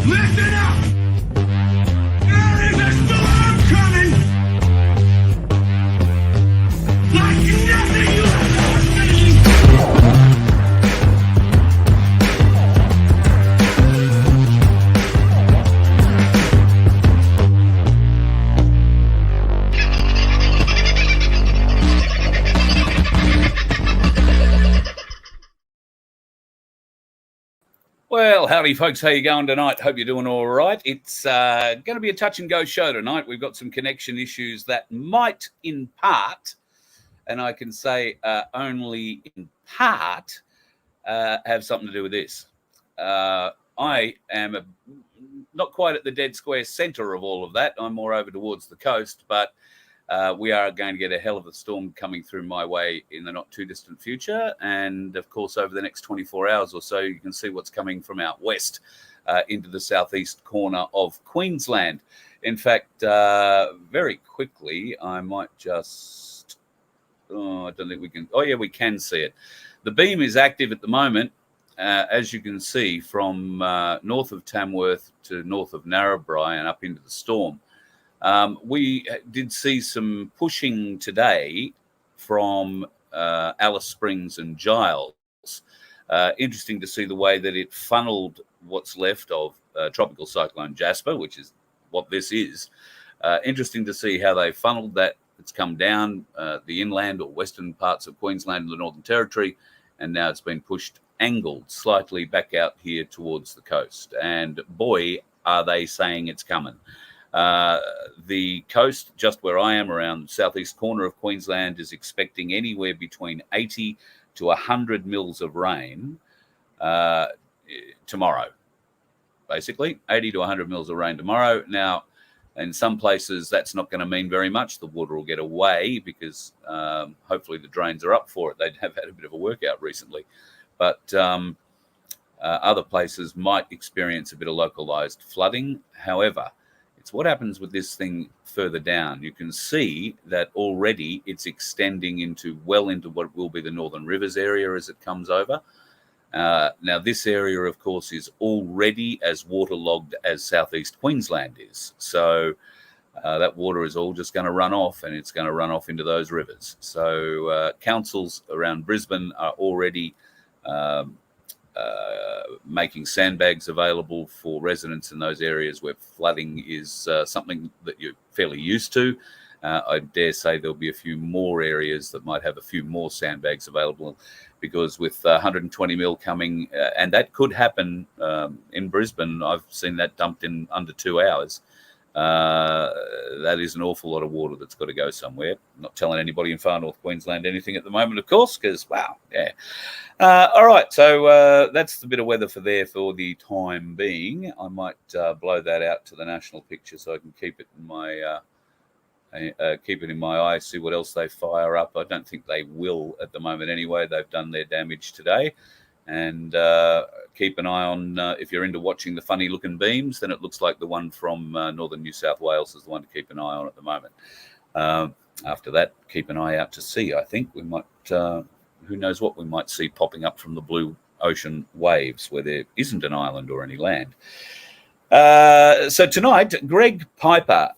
Listen up! There is a storm coming! Like nothing you have ever seen! Well, howdy, folks. How you going tonight? Hope you're doing all right. It's going to be a touch-and-go show tonight. We've got some connection issues that might, in part, and I can say only in part, have something to do with this. I am not quite at the dead square centre of all of that. I'm more over towards the coast, but we are going to get a hell of a storm coming through my way in the not too distant future. And of course, over the next 24 hours or so, you can see what's coming from out west into the southeast corner of Queensland. In fact, very quickly, I might just, I don't think we can. Oh, yeah, we can see it. The beam is active at the moment, as you can see, from north of Tamworth to north of Narrabri and up into the storm. We did see some pushing today from Alice Springs and Giles. Interesting to see the way that it funneled what's left of Tropical Cyclone Jasper, which is what this is. Interesting to see how they funneled that. It's come down the inland or western parts of Queensland and the Northern Territory, and now it's been pushed angled slightly back out here towards the coast. And boy, are they saying it's coming. The coast, just where I am, around the southeast corner of Queensland, is expecting anywhere between 80 to 100 mils of rain tomorrow. Basically, 80 to 100 mils of rain tomorrow. Now, in some places, that's not going to mean very much. The water will get away because hopefully the drains are up for it. They have had a bit of a workout recently. But other places might experience a bit of localized flooding. However, it's what happens with this thing further down. You can see that already it's extending into what will be the Northern Rivers area as it comes over. Now, this area, of course, is already as waterlogged as southeast Queensland is. So that water is all just going to run off, and it's going to run off into those rivers. So councils around Brisbane are already making sandbags available for residents in those areas where flooding is something that you're fairly used to. I dare say there'll be a few more areas that might have a few more sandbags available, because with 120 mil coming, and that could happen in Brisbane. I've seen that dumped in under 2 hours. That is an awful lot of water that's got to go somewhere. I'm not telling anybody in far north Queensland anything at the moment, of course, because, wow, yeah. All right, so that's the bit of weather for the time being. I might blow that out to the national picture so I can keep it in my eye, see what else they fire up. I don't think they will at the moment anyway. They've done their damage today. And keep an eye on, if you're into watching the funny looking beams, then it looks like the one from northern New South Wales is the one to keep an eye on at the moment. After that, keep an eye out to sea. I think we might, who knows what we might see popping up from the blue ocean waves where there isn't an island or any land. So tonight, Grant Piper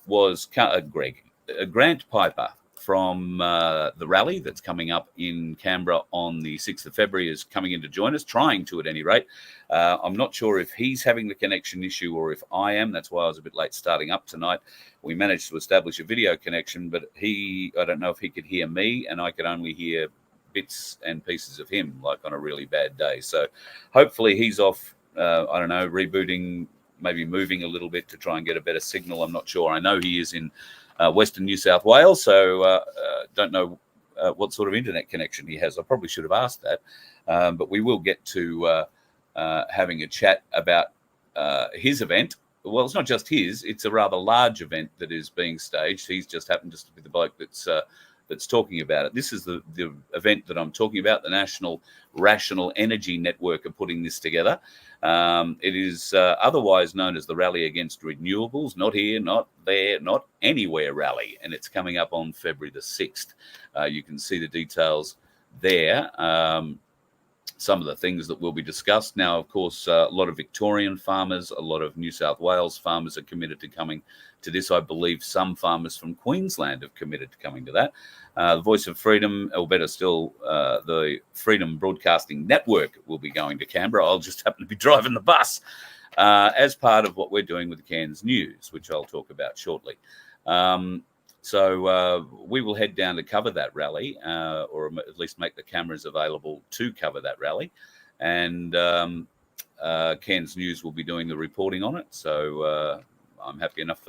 from the rally that's coming up in Canberra on the 6th of February is coming in to join us, trying to at any rate. I'm not sure if he's having the connection issue or if I am. That's why I was a bit late starting up tonight. We managed to establish a video connection, but I don't know if he could hear me, and I could only hear bits and pieces of him, like on a really bad day. So hopefully he's off, I don't know, rebooting, maybe moving a little bit to try and get a better signal. I'm not sure. I know he is in Western New South Wales, so don't know what sort of internet connection he has. I probably should have asked that, but we will get to having a chat about his event. Well, it's not just his; it's a rather large event that is being staged. He's just happened to be the bloke that's talking about it. This is the event that I'm talking about. The National Rational Energy Network are putting this together. It is otherwise known as the Rally Against Renewables. Not here, not there, not anywhere rally. And it's coming up on February the 6th. You can see the details there. some of the things that will be discussed. Now, of course, a lot of Victorian farmers, a lot of New South Wales farmers are committed to coming to this. I believe some farmers from Queensland have committed to coming to that. The Voice of Freedom, or better still, the Freedom Broadcasting Network will be going to Canberra. I'll just happen to be driving the bus as part of what we're doing with the Cairns News, which I'll talk about shortly. So we will head down to cover that rally, or at least make the cameras available to cover that rally. And Cairns News will be doing the reporting on it. So I'm happy enough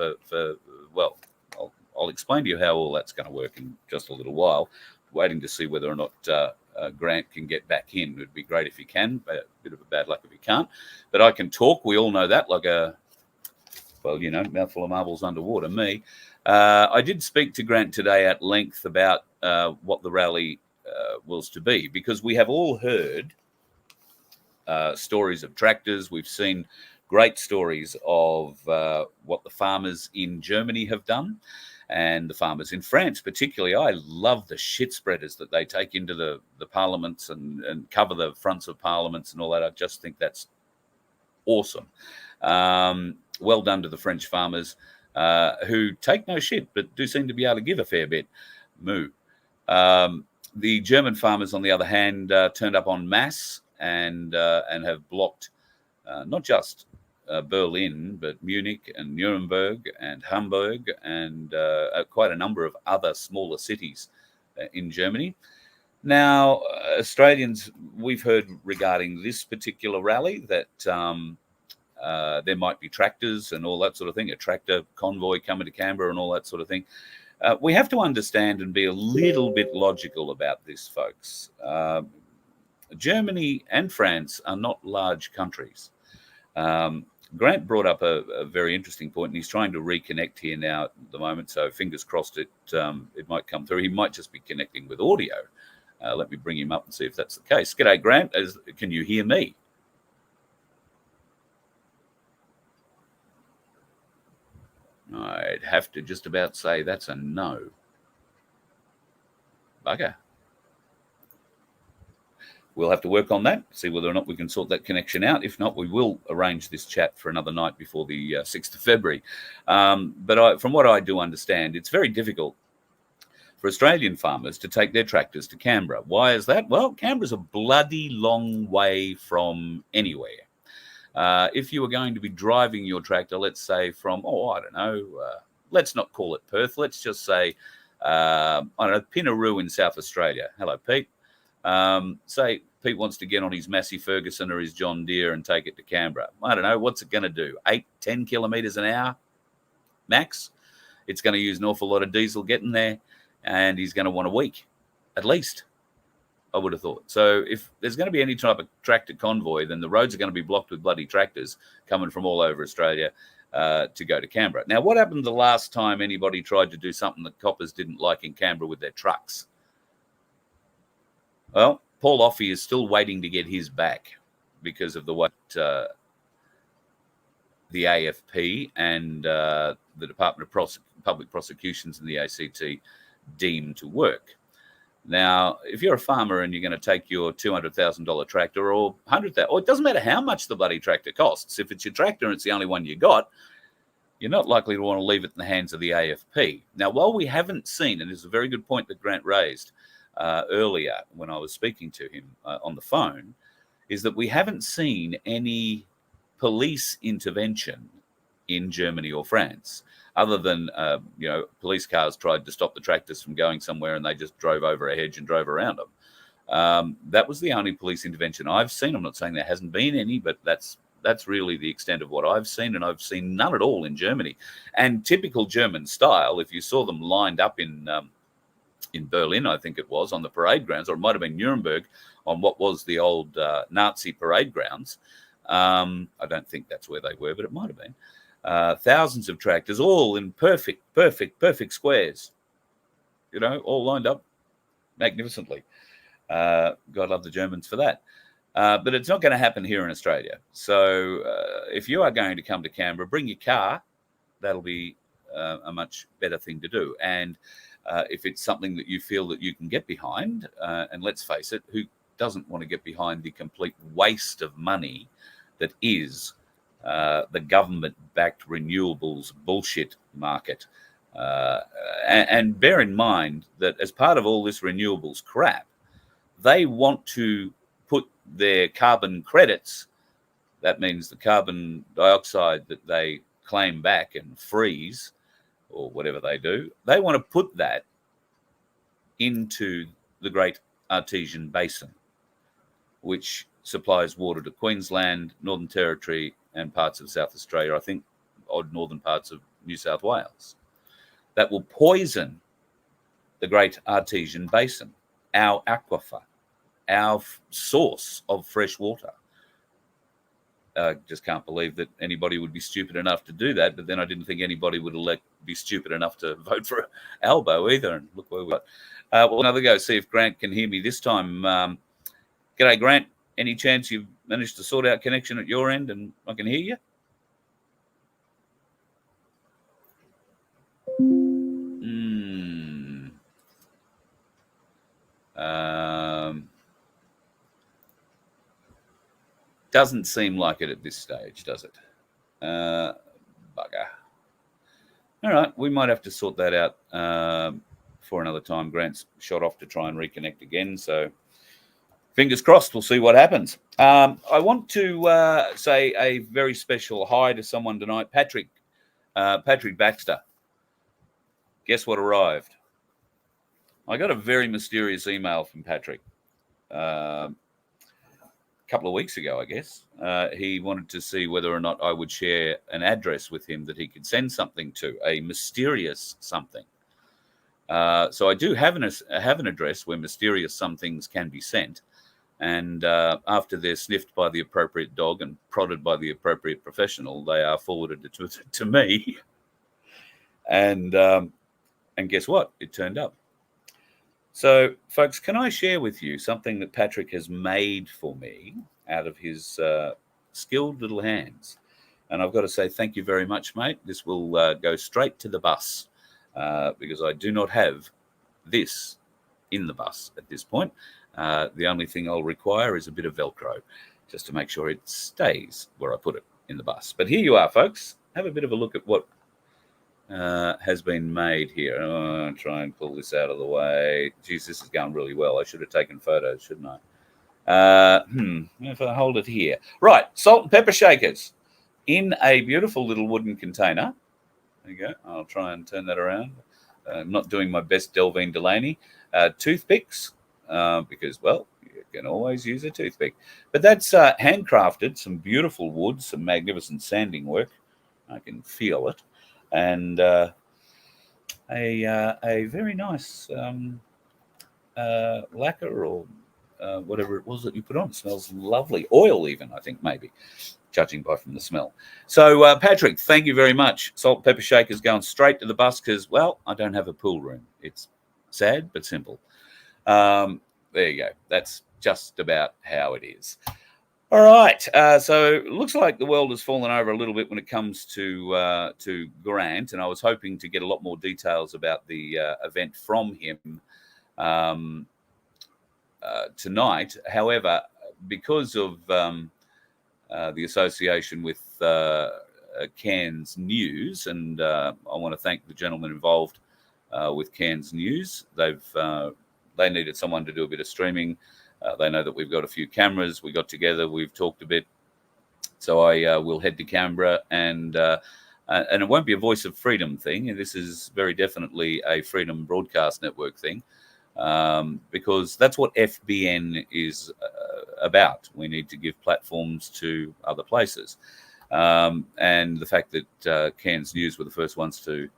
well, I'll explain to you how all that's going to work in just a little while. Waiting to see whether or not Grant can get back in. It would be great if he can, but a bit of a bad luck if he can't. But I can talk. We all know that, like a, well, you know, mouthful of marbles underwater, me. I did speak to Grant today at length about what the rally was to be, because we have all heard stories of tractors. We've seen great stories of what the farmers in Germany have done, and the farmers in France particularly. I love the shit spreaders that they take into the parliaments and cover the fronts of parliaments and all that. I just think that's awesome. Well done to the French farmers, who take no shit, but do seem to be able to give a fair bit. Moo. The German farmers, on the other hand, turned up en masse and have blocked not just Berlin, but Munich and Nuremberg and Hamburg and quite a number of other smaller cities in Germany. Now, Australians, we've heard regarding this particular rally that there might be tractors and all that sort of thing, a tractor convoy coming to Canberra and all that sort of thing. We have to understand and be a little bit logical about this, folks. Germany and France are not large countries. Grant brought up a very interesting point, and he's trying to reconnect here now at the moment, so fingers crossed it might come through. He might just be connecting with audio. Let me bring him up and see if that's the case. G'day, Grant. Can you hear me? I'd have to just about say that's a no. Bugger. We'll have to work on that, see whether or not we can sort that connection out. If not, we will arrange this chat for another night before the 6th of February. But from what I do understand, it's very difficult for Australian farmers to take their tractors to Canberra. Why is that? Well, Canberra's a bloody long way from anywhere. If you were going to be driving your tractor, let's say from, I don't know, let's not call it Perth. Let's just say, I don't know, Pinaroo in South Australia. Hello, Pete. Say Pete wants to get on his Massey Ferguson or his John Deere and take it to Canberra. I don't know, what's it going to do? 8-10 kilometres an hour max? It's going to use an awful lot of diesel getting there, and he's going to want a week at least, I would have thought. So if there's going to be any type of tractor convoy, then the roads are going to be blocked with bloody tractors coming from all over Australia to go to Canberra. Now, what happened the last time anybody tried to do something that coppers didn't like in Canberra with their trucks? Well, Paul Offey is still waiting to get his back because of what the AFP and the Department of Public Prosecutions and the ACT deem to work. Now, if you're a farmer and you're going to take your $200,000 tractor or $100,000, or it doesn't matter how much the bloody tractor costs. If it's your tractor and it's the only one you got, you're not likely to want to leave it in the hands of the AFP. Now, while we haven't seen, and it's a very good point that Grant raised earlier when I was speaking to him on the phone, is that we haven't seen any police intervention in Germany or France, other than, police cars tried to stop the tractors from going somewhere and they just drove over a hedge and drove around them. That was the only police intervention I've seen. I'm not saying there hasn't been any, but that's really the extent of what I've seen, and I've seen none at all in Germany. And typical German style, if you saw them lined up in Berlin, I think it was, on the parade grounds, or it might have been Nuremberg on what was the old Nazi parade grounds. I don't think that's where they were, but it might have been. Thousands of tractors, all in perfect squares, all lined up magnificently. God love the Germans for that. But it's not going to happen here in Australia. So if you are going to come to Canberra, bring your car. That'll be a much better thing to do. And if it's something that you feel that you can get behind, and let's face it, who doesn't want to get behind the complete waste of money that is the government-backed renewables bullshit market. And bear in mind that as part of all this renewables crap, they want to put their carbon credits, that means the carbon dioxide that they claim back and freeze, or whatever they do, they want to put that into the Great Artesian Basin, which supplies water to Queensland, Northern Territory, and parts of South Australia, I think odd northern parts of New South Wales. That will poison the Great Artesian Basin, our aquifer, our source of fresh water. I just can't believe that anybody would be stupid enough to do that, but then I didn't think anybody would be stupid enough to vote for Albo either, and look where we got. Well, another go, see if Grant can hear me this time. G'day, Grant. Any chance you've managed to sort out connection at your end and I can hear you? Doesn't seem like it at this stage, does it? Bugger. All right, we might have to sort that out for another time. Grant's shot off to try and reconnect again, so fingers crossed, we'll see what happens. I want to say a very special hi to someone tonight, Patrick Baxter. Guess what arrived? I got a very mysterious email from Patrick a couple of weeks ago, I guess. He wanted to see whether or not I would share an address with him that he could send something to, a mysterious something. So I do have an address where mysterious somethings can be sent. And after they're sniffed by the appropriate dog and prodded by the appropriate professional, they are forwarded to me. And guess what? It turned up. So, folks, can I share with you something that Patrick has made for me out of his skilled little hands? And I've got to say thank you very much, mate. This will go straight to the bus because I do not have this in the bus at this point. The only thing I'll require is a bit of Velcro just to make sure it stays where I put it in the bus. But here you are, folks. Have a bit of a look at what has been made here. I'll try and pull this out of the way. Geez, this is going really well. I should have taken photos, shouldn't I? If I hold it here. Right, salt and pepper shakers in a beautiful little wooden container. There you go. I'll try and turn that around. I'm not doing my best Delvine Delaney. Toothpicks, because, well, you can always use a toothpick. But that's handcrafted, some beautiful wood, some magnificent sanding work. I can feel it. And a very nice lacquer or whatever it was that you put on. It smells lovely. Oil even, I think, maybe, judging from the smell. So, Patrick, thank you very much. Salt and pepper shakers going straight to the bus because, well, I don't have a pool room. It's sad but simple. There you go. That's just about how it is. All right. So it looks like the world has fallen over a little bit when it comes to Grant, and I was hoping to get a lot more details about the event from him tonight. However, because of the association with Cairns News, and I want to thank the gentleman involved with Cairns News. They needed someone to do a bit of streaming. They know that we've got a few cameras. We got together. We've talked a bit. So I will head to Canberra, and it won't be a Voice of Freedom thing. This is very definitely a Freedom Broadcast Network thing, because that's what FBN is about. We need to give platforms to other places. And the fact that Cairns News were the first ones to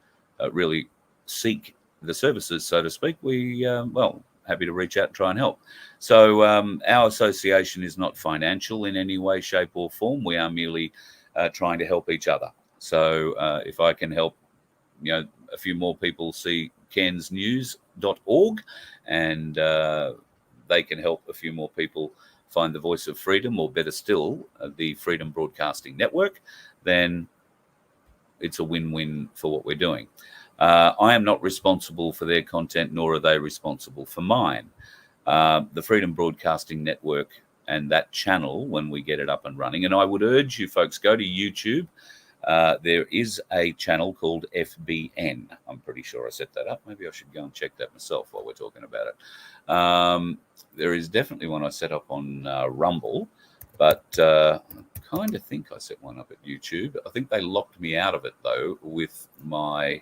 really seek the services, so to speak, we, happy to reach out and try and help. So our association is not financial in any way, shape or form. We are merely trying to help each other. So if I can help, a few more people see cairnsnews.org and they can help a few more people find the Voice of Freedom, or better still, the Freedom Broadcasting Network, then it's a win-win for what we're doing. I am not responsible for their content, nor are they responsible for mine. the Freedom Broadcasting Network and that channel when we get it up and running. And I would urge you folks, go to YouTube. There is a channel called FBN. I'm pretty sure I set that up. Maybe I should go and check that myself while we're talking about it. There is definitely one I set up on Rumble, but I kind of think I set one up at YouTube. I think they locked me out of it, though, with my,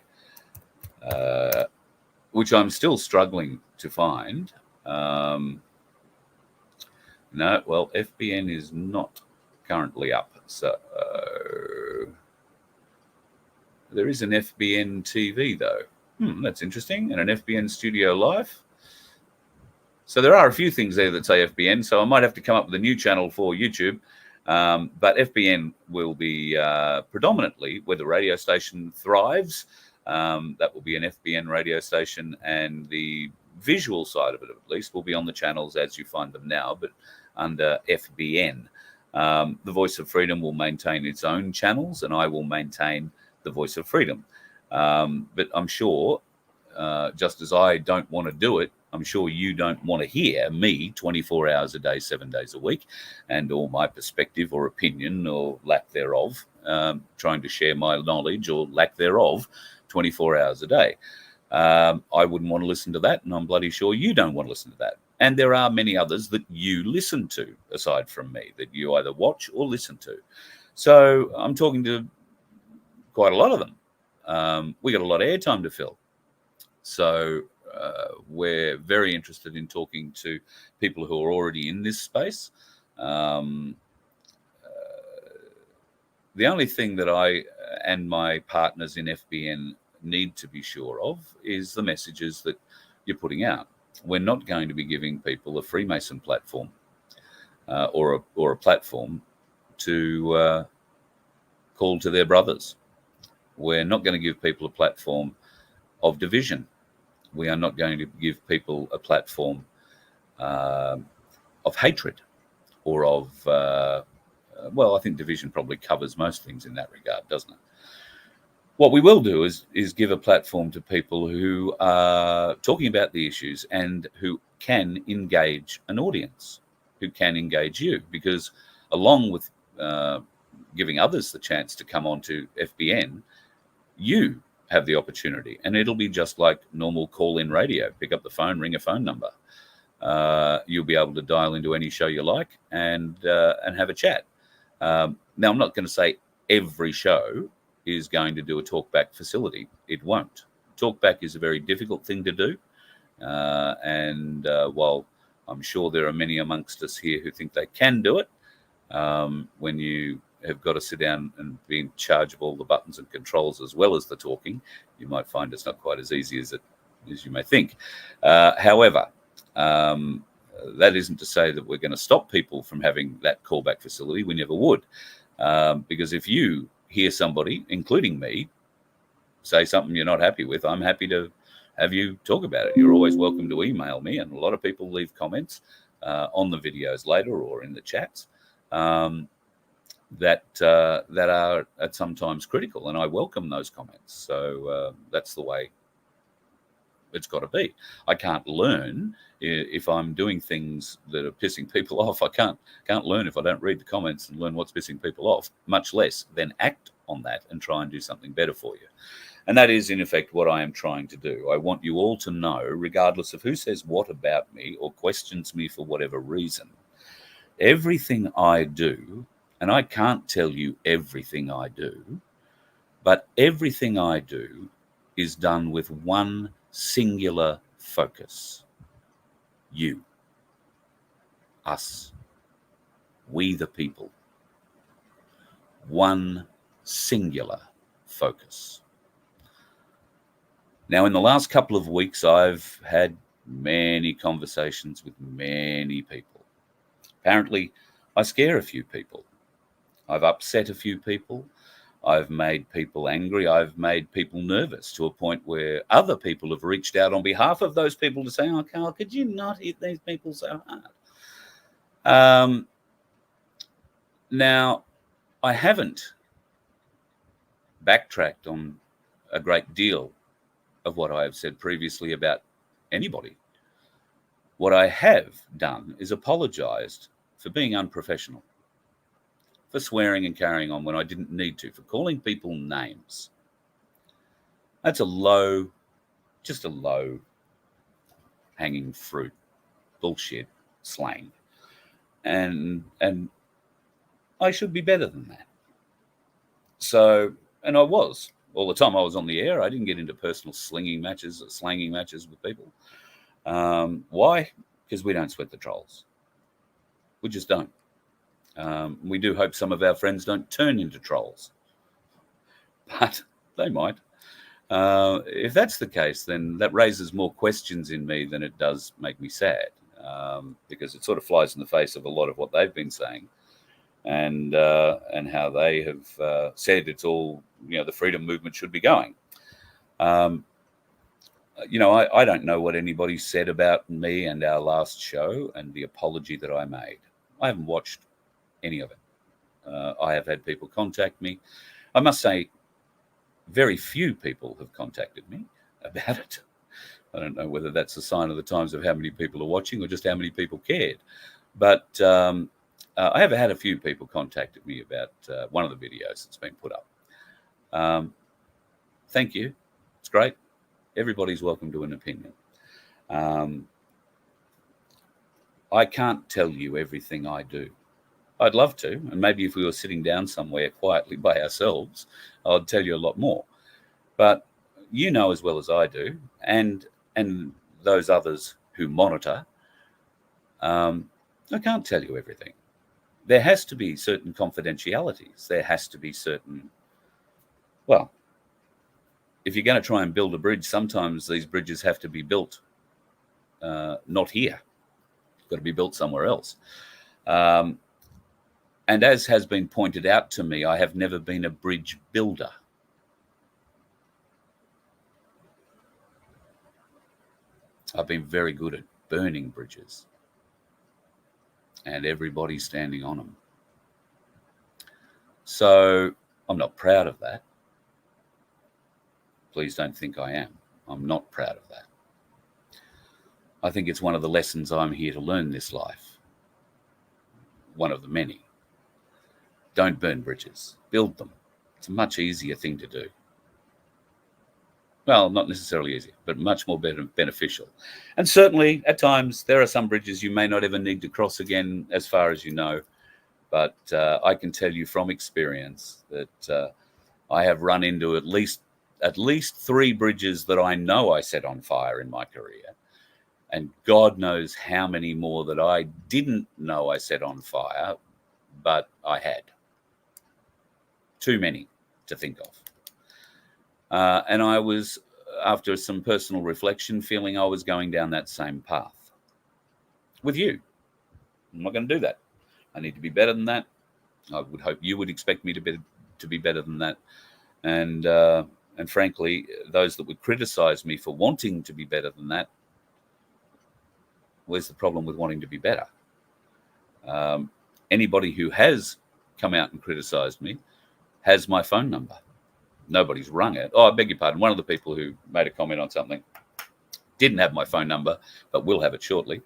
which I'm still struggling to find. No, well, FBN is not currently up. So there is an FBN TV, though. That's interesting. And an FBN Studio Live. So there are a few things there that say FBN. So I might have to come up with a new channel for YouTube. But FBN will be predominantly where the radio station thrives. That will be an FBN radio station, and the visual side of it, at least, will be on the channels as you find them now, but under FBN. The Voice of Freedom will maintain its own channels, and I will maintain the Voice of Freedom. But I'm sure, just as I don't want to do it, I'm sure you don't want to hear me 24 hours a day, 7 days a week, and all my perspective or opinion or lack thereof, trying to share my knowledge or lack thereof 24 hours a day. I wouldn't want to listen to that, and I'm bloody sure you don't want to listen to that. And there are many others that you listen to, aside from me, that you either watch or listen to. So I'm talking to quite a lot of them. We got a lot of airtime to fill. So we're very interested in talking to people who are already in this space. The only thing that I and my partners in FBN need to be sure of is the messages that you're putting out. We're not going to be giving people a Freemason platform or a platform to call to their brothers. We're not going to give people a platform of division. We are not going to give people a platform of hatred or of, well, I think division probably covers most things in that regard, doesn't it? What we will do is give a platform to people who are talking about the issues and who can engage an audience, who can engage you, because along with giving others the chance to come onto FBN, you have the opportunity, and it'll be just like normal call-in radio. Pick up the phone, ring a phone number. You'll be able to dial into any show you like and have a chat. Now, I'm not going to say every show is going to do a talkback facility. It won't. Talkback is a very difficult thing to do. And while I'm sure there are many amongst us here who think they can do it, when you have got to sit down and be in charge of all the buttons and controls as well as the talking, you might find it's not quite as easy as you may think. However, that isn't to say that we're going to stop people from having that callback facility. We never would. Because if you hear somebody, including me, say something you're not happy with, I'm happy to have you talk about it. You're always welcome to email me, and a lot of people leave comments on the videos later or in the chats that are at sometimes critical, and I welcome those comments. So that's the way it's got to be. I can't learn if I'm doing things that are pissing people off. I can't learn if I don't read the comments and learn what's pissing people off, much less then act on that and try and do something better for you. And that is, in effect, what I am trying to do. I want you all to know, regardless of who says what about me or questions me for whatever reason, everything I do, and I can't tell you everything I do, but everything I do is done with one singular focus. You. Us. We the people. One singular focus. Now, in the last couple of weeks, I've had many conversations with many people. Apparently, I scare a few people. I've upset a few people. I've made people angry. I've made people nervous to a point where other people have reached out on behalf of those people to say, "Oh, Carl, could you not hit these people so hard?" Now, I haven't backtracked on a great deal of what I have said previously about anybody. What I have done is apologised for being unprofessional, for swearing and carrying on when I didn't need to, for calling people names. That's just a low hanging fruit bullshit slang. And I should be better than that. So, and I was. All the time I was on the air, I didn't get into personal slanging matches with people. Why? Because we don't sweat the trolls. We just don't. We do hope some of our friends don't turn into trolls, but they might. If that's the case, then that raises more questions in me than it does make me sad, because it sort of flies in the face of a lot of what they've been saying, and how they have said it's all, the freedom movement should be going. I don't know what anybody said about me and our last show and the apology that I made. I haven't watched any of it. I have had people contact me. I must say, very few people have contacted me about it. I don't know whether that's a sign of the times of how many people are watching or just how many people cared. But I have had a few people contacted me about one of the videos that's been put up. Thank you. It's great. Everybody's welcome to an opinion. I can't tell you everything I do. I'd love to, and maybe if we were sitting down somewhere quietly by ourselves, I'd tell you a lot more. But you know as well as I do, and those others who monitor, I can't tell you everything. There has to be certain confidentialities. There has to be certain, well, if you're going to try and build a bridge, sometimes these bridges have to be built not here. Got to be built somewhere else. And as has been pointed out to me, I have never been a bridge builder. I've been very good at burning bridges, and everybody's standing on them. So I'm not proud of that. Please don't think I am. I'm not proud of that. I think it's one of the lessons I'm here to learn this life. One of the many. Don't burn bridges. Build them. It's a much easier thing to do. Well, not necessarily easier, but much more beneficial. And certainly, at times, there are some bridges you may not ever need to cross again, as far as you know. But I can tell you from experience that I have run into at least 3 bridges that I know I set on fire in my career. And God knows how many more that I didn't know I set on fire, but I had. Too many to think of. And I was, after some personal reflection, feeling I was going down that same path with you. I'm not going to do that. I need to be better than that. I would hope you would expect me to be better than that. And frankly, those that would criticize me for wanting to be better than that, where's the problem with wanting to be better? Anybody who has come out and criticized me has my phone number. Nobody's rung it. Oh, I beg your pardon. One of the people who made a comment on something didn't have my phone number, but will have it shortly.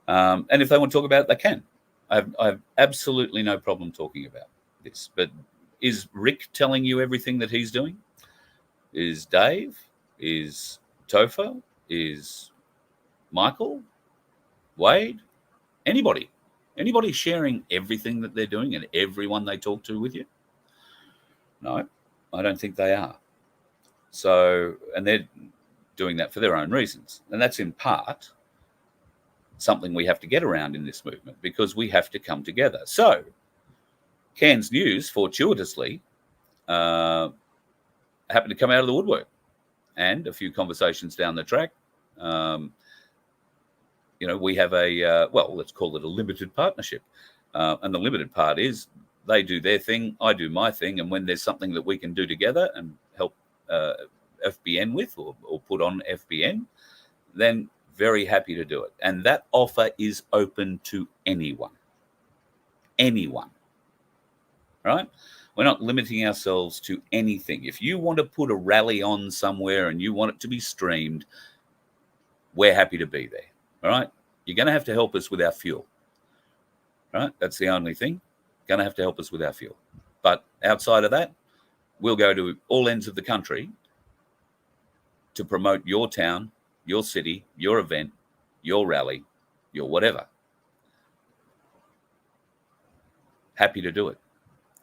And if they want to talk about it, they can. I have absolutely no problem talking about this. But is Rick telling you everything that he's doing? Is Dave? Is Topher? Is Michael? Wade? Anybody sharing everything that they're doing and everyone they talk to with you? No, I don't think they are. So, and they're doing that for their own reasons. And that's in part something we have to get around in this movement, because we have to come together. So, Cairns News, fortuitously, happened to come out of the woodwork, and a few conversations down the track. We have let's call it a limited partnership. And the limited part is they do their thing, I do my thing. And when there's something that we can do together and help FBN with or put on FBN, then very happy to do it. And that offer is open to anyone. Anyone. Right? We're not limiting ourselves to anything. If you want to put a rally on somewhere and you want it to be streamed, we're happy to be there. All right? You're going to have to help us with our fuel, right? That's the only thing. Going to have to help us with our fuel. But outside of that, we'll go to all ends of the country to promote your town, your city, your event, your rally, your whatever. Happy to do it.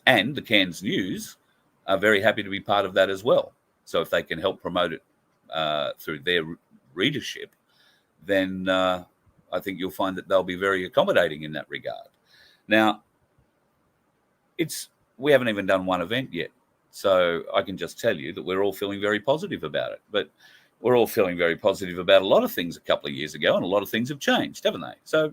And the Cairns News are very happy to be part of that as well. So if they can help promote it through their readership, then I think you'll find that they'll be very accommodating in that regard. Now, we haven't even done one event yet. So I can just tell you that we're all feeling very positive about it. But we're all feeling very positive about a lot of things a couple of years ago, and a lot of things have changed, haven't they? So,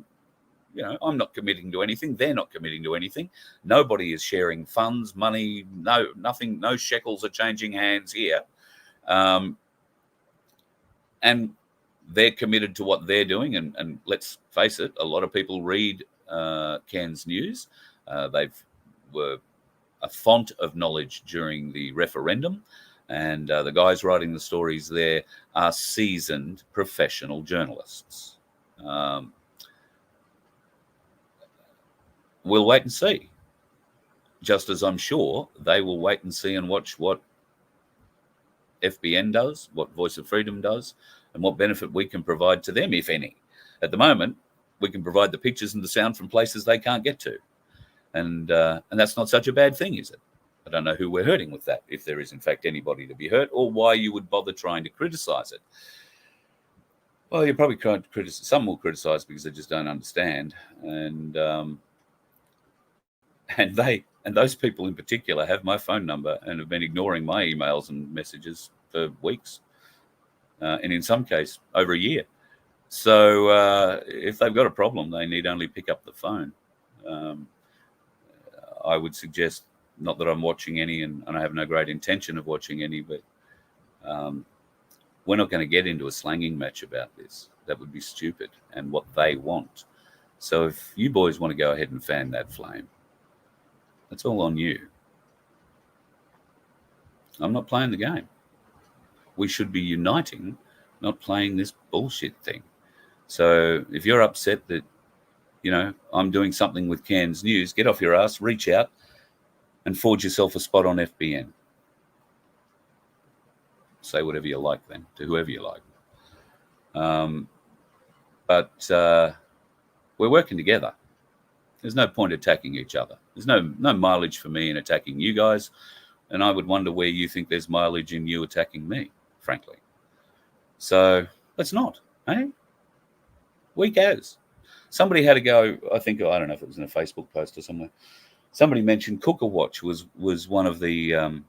I'm not committing to anything. They're not committing to anything. Nobody is sharing funds, money, nothing, no shekels are changing hands here. And they're committed to what they're doing. And let's face it, a lot of people read Cairns News. They were a font of knowledge during the referendum. And the guys writing the stories there are seasoned professional journalists. We'll wait and see. Just as I'm sure they will wait and see and watch what FBN does, what Voice of Freedom does, and what benefit we can provide to them, if any. At the moment, we can provide the pictures and the sound from places they can't get to. And that's not such a bad thing, is it? I don't know who we're hurting with that, if there is, in fact, anybody to be hurt, or why you would bother trying to criticize it. Well, you're probably trying to criticize. Some will criticize because they just don't understand. And those people in particular have my phone number and have been ignoring my emails and messages for weeks, and in some case over a year. So if they've got a problem, they need only pick up the phone. I would suggest, not that I'm watching any, and I have no great intention of watching any, but we're not going to get into a slanging match about this. That would be stupid, and what they want. So if you boys want to go ahead and fan that flame, that's all on you. I'm not playing the game. We should be uniting, not playing this bullshit thing. So if you're upset that, I'm doing something with Cairns News, get off your ass, reach out, and forge yourself a spot on FBN. Say whatever you like then, to whoever you like. But we're working together. There's no point attacking each other. There's no mileage for me in attacking you guys, and I would wonder where you think there's mileage in you attacking me, frankly. So let's not, eh? Weak as. Somebody had a go, I don't know if it was in a Facebook post or somewhere. Somebody mentioned Cooker Watch was one of the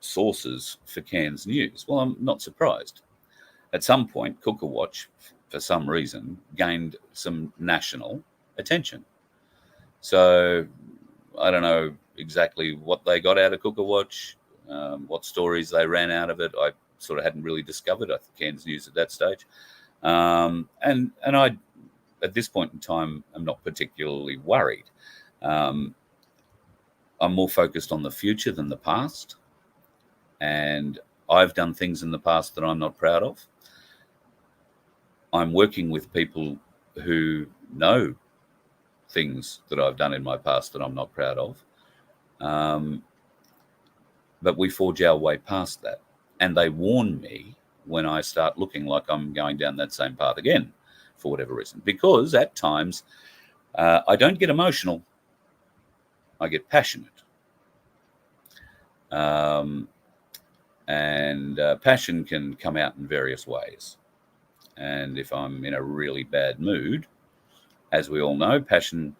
sources for Cairns News. Well, I'm not surprised. At some point, Cooker Watch, for some reason, gained some national attention. So I don't know exactly what they got out of Cooker Watch, what stories they ran out of it. I sort of hadn't really discovered Cairns News at that stage. And I, at this point in time, am not particularly worried. I'm more focused on the future than the past. And I've done things in the past that I'm not proud of. I'm working with people who know things that I've done in my past that I'm not proud of. But we forge our way past that. And they warn me when I start looking like I'm going down that same path again, for whatever reason. Because at times, I don't get emotional. I get passionate. And passion can come out in various ways. And if I'm in a really bad mood, as we all know, passion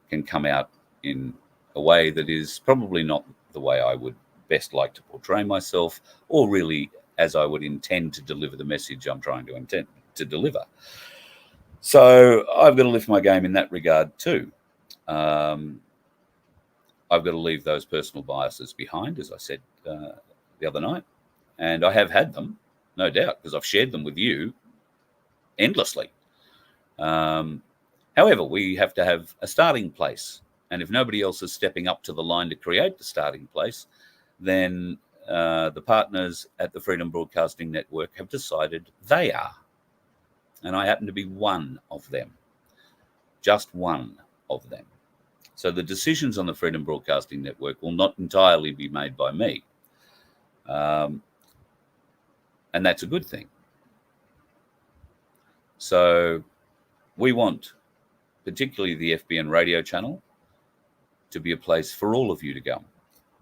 can come out in a way that is probably not the way I would best like to portray myself, or really as I would intend to deliver the message I'm trying to deliver. So I've got to lift my game in that regard too. I've got to leave those personal biases behind, as I said the other night. And I have had them, no doubt, because I've shared them with you endlessly. However, we have to have a starting place. And if nobody else is stepping up to the line to create the starting place, then the partners at the Freedom Broadcasting Network have decided they are. And I happen to be one of them, just one of them. So the decisions on the Freedom Broadcasting Network will not entirely be made by me. And that's a good thing. So we want, particularly the FBN radio channel, to be a place for all of you to go,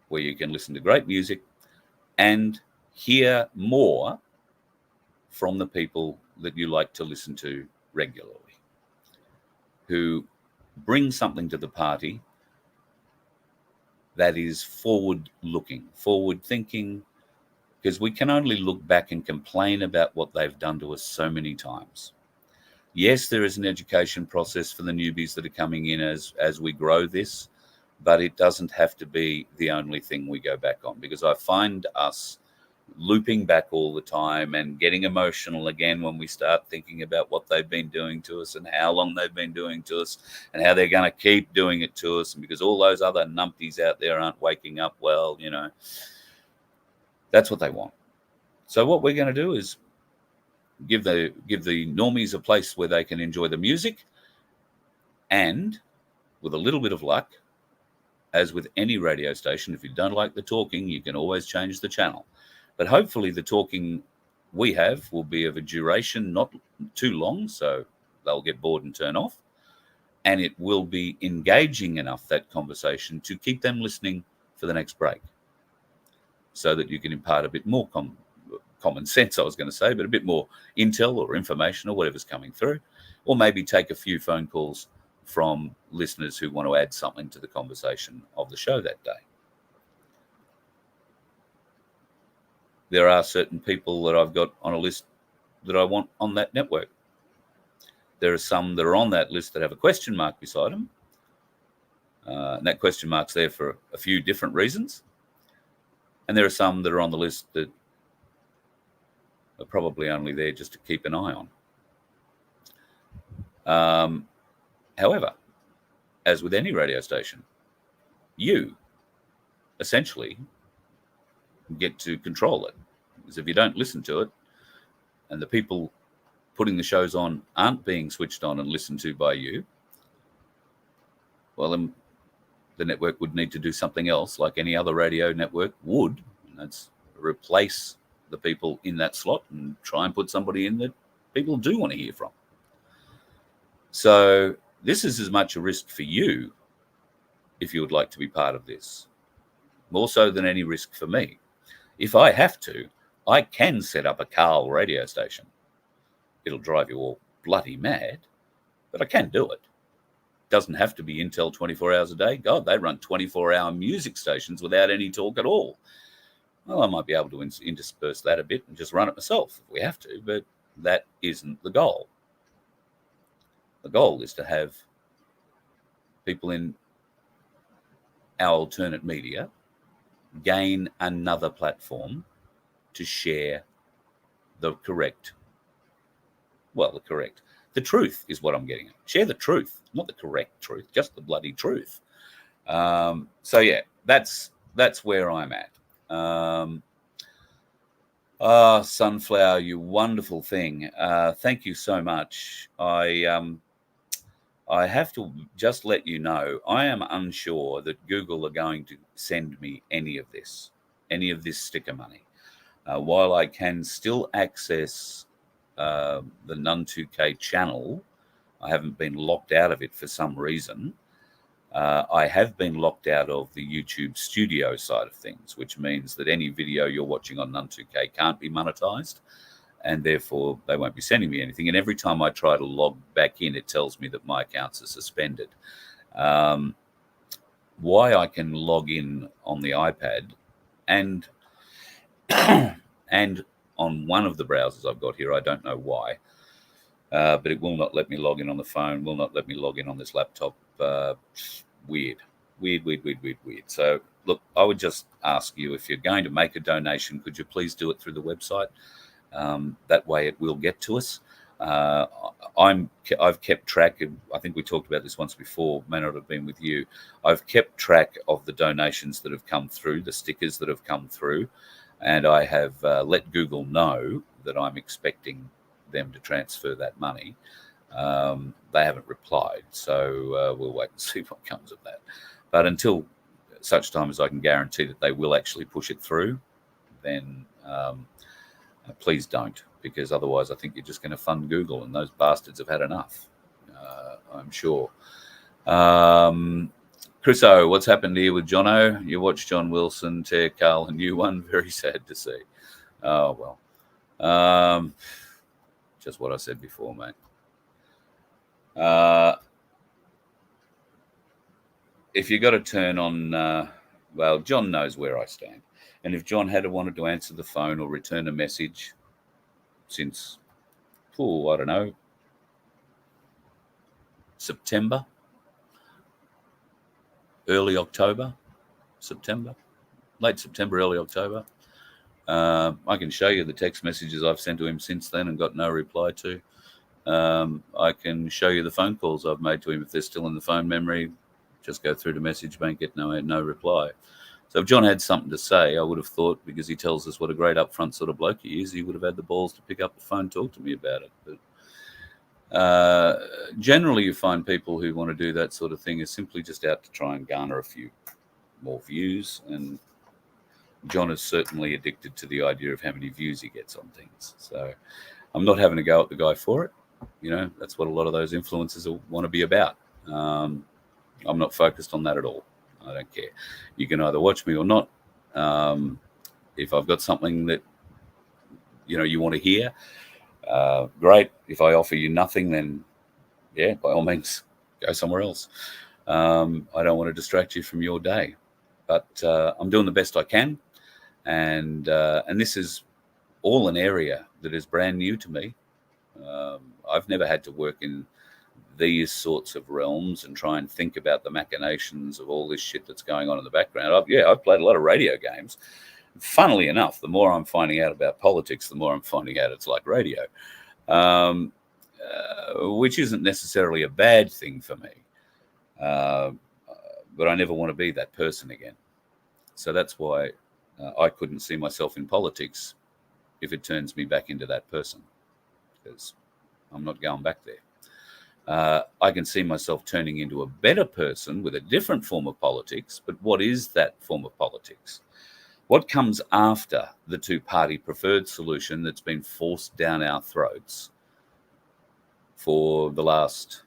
where you can listen to great music and hear more from the people that you like to listen to regularly, who bring something to the party that is forward-looking, forward-thinking, because we can only look back and complain about what they've done to us so many times. Yes, there is an education process for the newbies that are coming in as we grow this, but it doesn't have to be the only thing we go back on, because I find us looping back all the time and getting emotional again when we start thinking about what they've been doing to us and how long they've been doing to us and how they're going to keep doing it to us. And because all those other numpties out there aren't waking up, well, you know, that's what they want. So what we're going to do is give the normies a place where they can enjoy the music, and with a little bit of luck, as with any radio station, if you don't like the talking, you can always change the channel. But hopefully the talking we have will be of a duration not too long, so they'll get bored and turn off. And it will be engaging enough, that conversation, to keep them listening for the next break, so that you can impart a bit more common sense, I was going to say, but a bit more intel or information or whatever's coming through, or maybe take a few phone calls from listeners who want to add something to the conversation of the show that day. There are certain people that I've got on a list that I want on that network. There are some that are on that list that have a question mark beside them. And that question mark's there for a few different reasons. And there are some that are on the list that are probably only there just to keep an eye on. However, as with any radio station, you essentially get to control it. Because if you don't listen to it, and the people putting the shows on aren't being switched on and listened to by you, well, then the network would need to do something else, like any other radio network would, and that's replace the people in that slot and try and put somebody in that people do want to hear from. So this is as much a risk for you, if you would like to be part of this, more so than any risk for me. If I have to, I can set up a Carl radio station. It'll drive you all bloody mad, but I can do it. Doesn't have to be Intel 24 hours a day. God, they run 24-hour music stations without any talk at all. Well, I might be able to intersperse that a bit and just run it myself if we have to, but that isn't the goal. The goal is to have people in our alternate media gain another platform to share the truth is what I'm getting at. Share the truth, not the correct truth, just the bloody truth. So yeah, that's where I'm at. Sunflower, you wonderful thing. Thank you so much. I have to just let you know, I am unsure that Google are going to send me any of this sticker money. While I can still access the Nun2K channel, I haven't been locked out of it for some reason. I have been locked out of the YouTube studio side of things, which means that any video you're watching on Nun2K can't be monetized, and therefore they won't be sending me anything. And every time I try to log back in, it tells me that my accounts are suspended. Why I can log in on the iPad and and on one of the browsers I've got here, I don't know why, but it will not let me log in on the phone, will not let me log in on this laptop. Weird. So look, I would just ask you, if you're going to make a donation, could you please do it through the website? That way it will get to us. I've kept track of, I think we talked about this once before, may not have been with you. I've kept track of the donations that have come through, the stickers that have come through, and I have let Google know that I'm expecting them to transfer that money. They haven't replied, so we'll wait and see what comes of that. But until such time as I can guarantee that they will actually push it through, then please don't, because otherwise I think you're just going to fund Google, and those bastards have had enough, I'm sure. Chris O, what's happened here with Jono? You watch John Wilson tear Carl a new one. Very sad to see. Oh, well. Just what I said before, mate. If you got to turn on, well, John knows where I stand. And if John had wanted to answer the phone or return a message since, I don't know, September, early October, late September, early October, I can show you the text messages I've sent to him since then and got no reply to. I can show you the phone calls I've made to him. If they're still in the phone memory, just go through to message bank, get no reply. So if John had something to say, I would have thought, because he tells us what a great upfront sort of bloke he is, he would have had the balls to pick up the phone, talk to me about it. But generally, you find people who want to do that sort of thing are simply just out to try and garner a few more views. And John is certainly addicted to the idea of how many views he gets on things. So I'm not having to go at the guy for it. You know, that's what a lot of those influencers want to be about. I'm not focused on that at all. I don't care. You can either watch me or not. If I've got something that, you want to hear, great. If I offer you nothing, then yeah, by all means, go somewhere else. I don't want to distract you from your day, but I'm doing the best I can. And this is all an area that is brand new to me. I've never had to work in these sorts of realms and try and think about the machinations of all this shit that's going on in the background. I've played a lot of radio games. Funnily enough, the more I'm finding out about politics, the more I'm finding out it's like radio, which isn't necessarily a bad thing for me. But I never want to be that person again. So that's why I couldn't see myself in politics if it turns me back into that person, because I'm not going back there. I can see myself turning into a better person with a different form of politics, but what is that form of politics? What comes after the two-party preferred solution that's been forced down our throats for the last,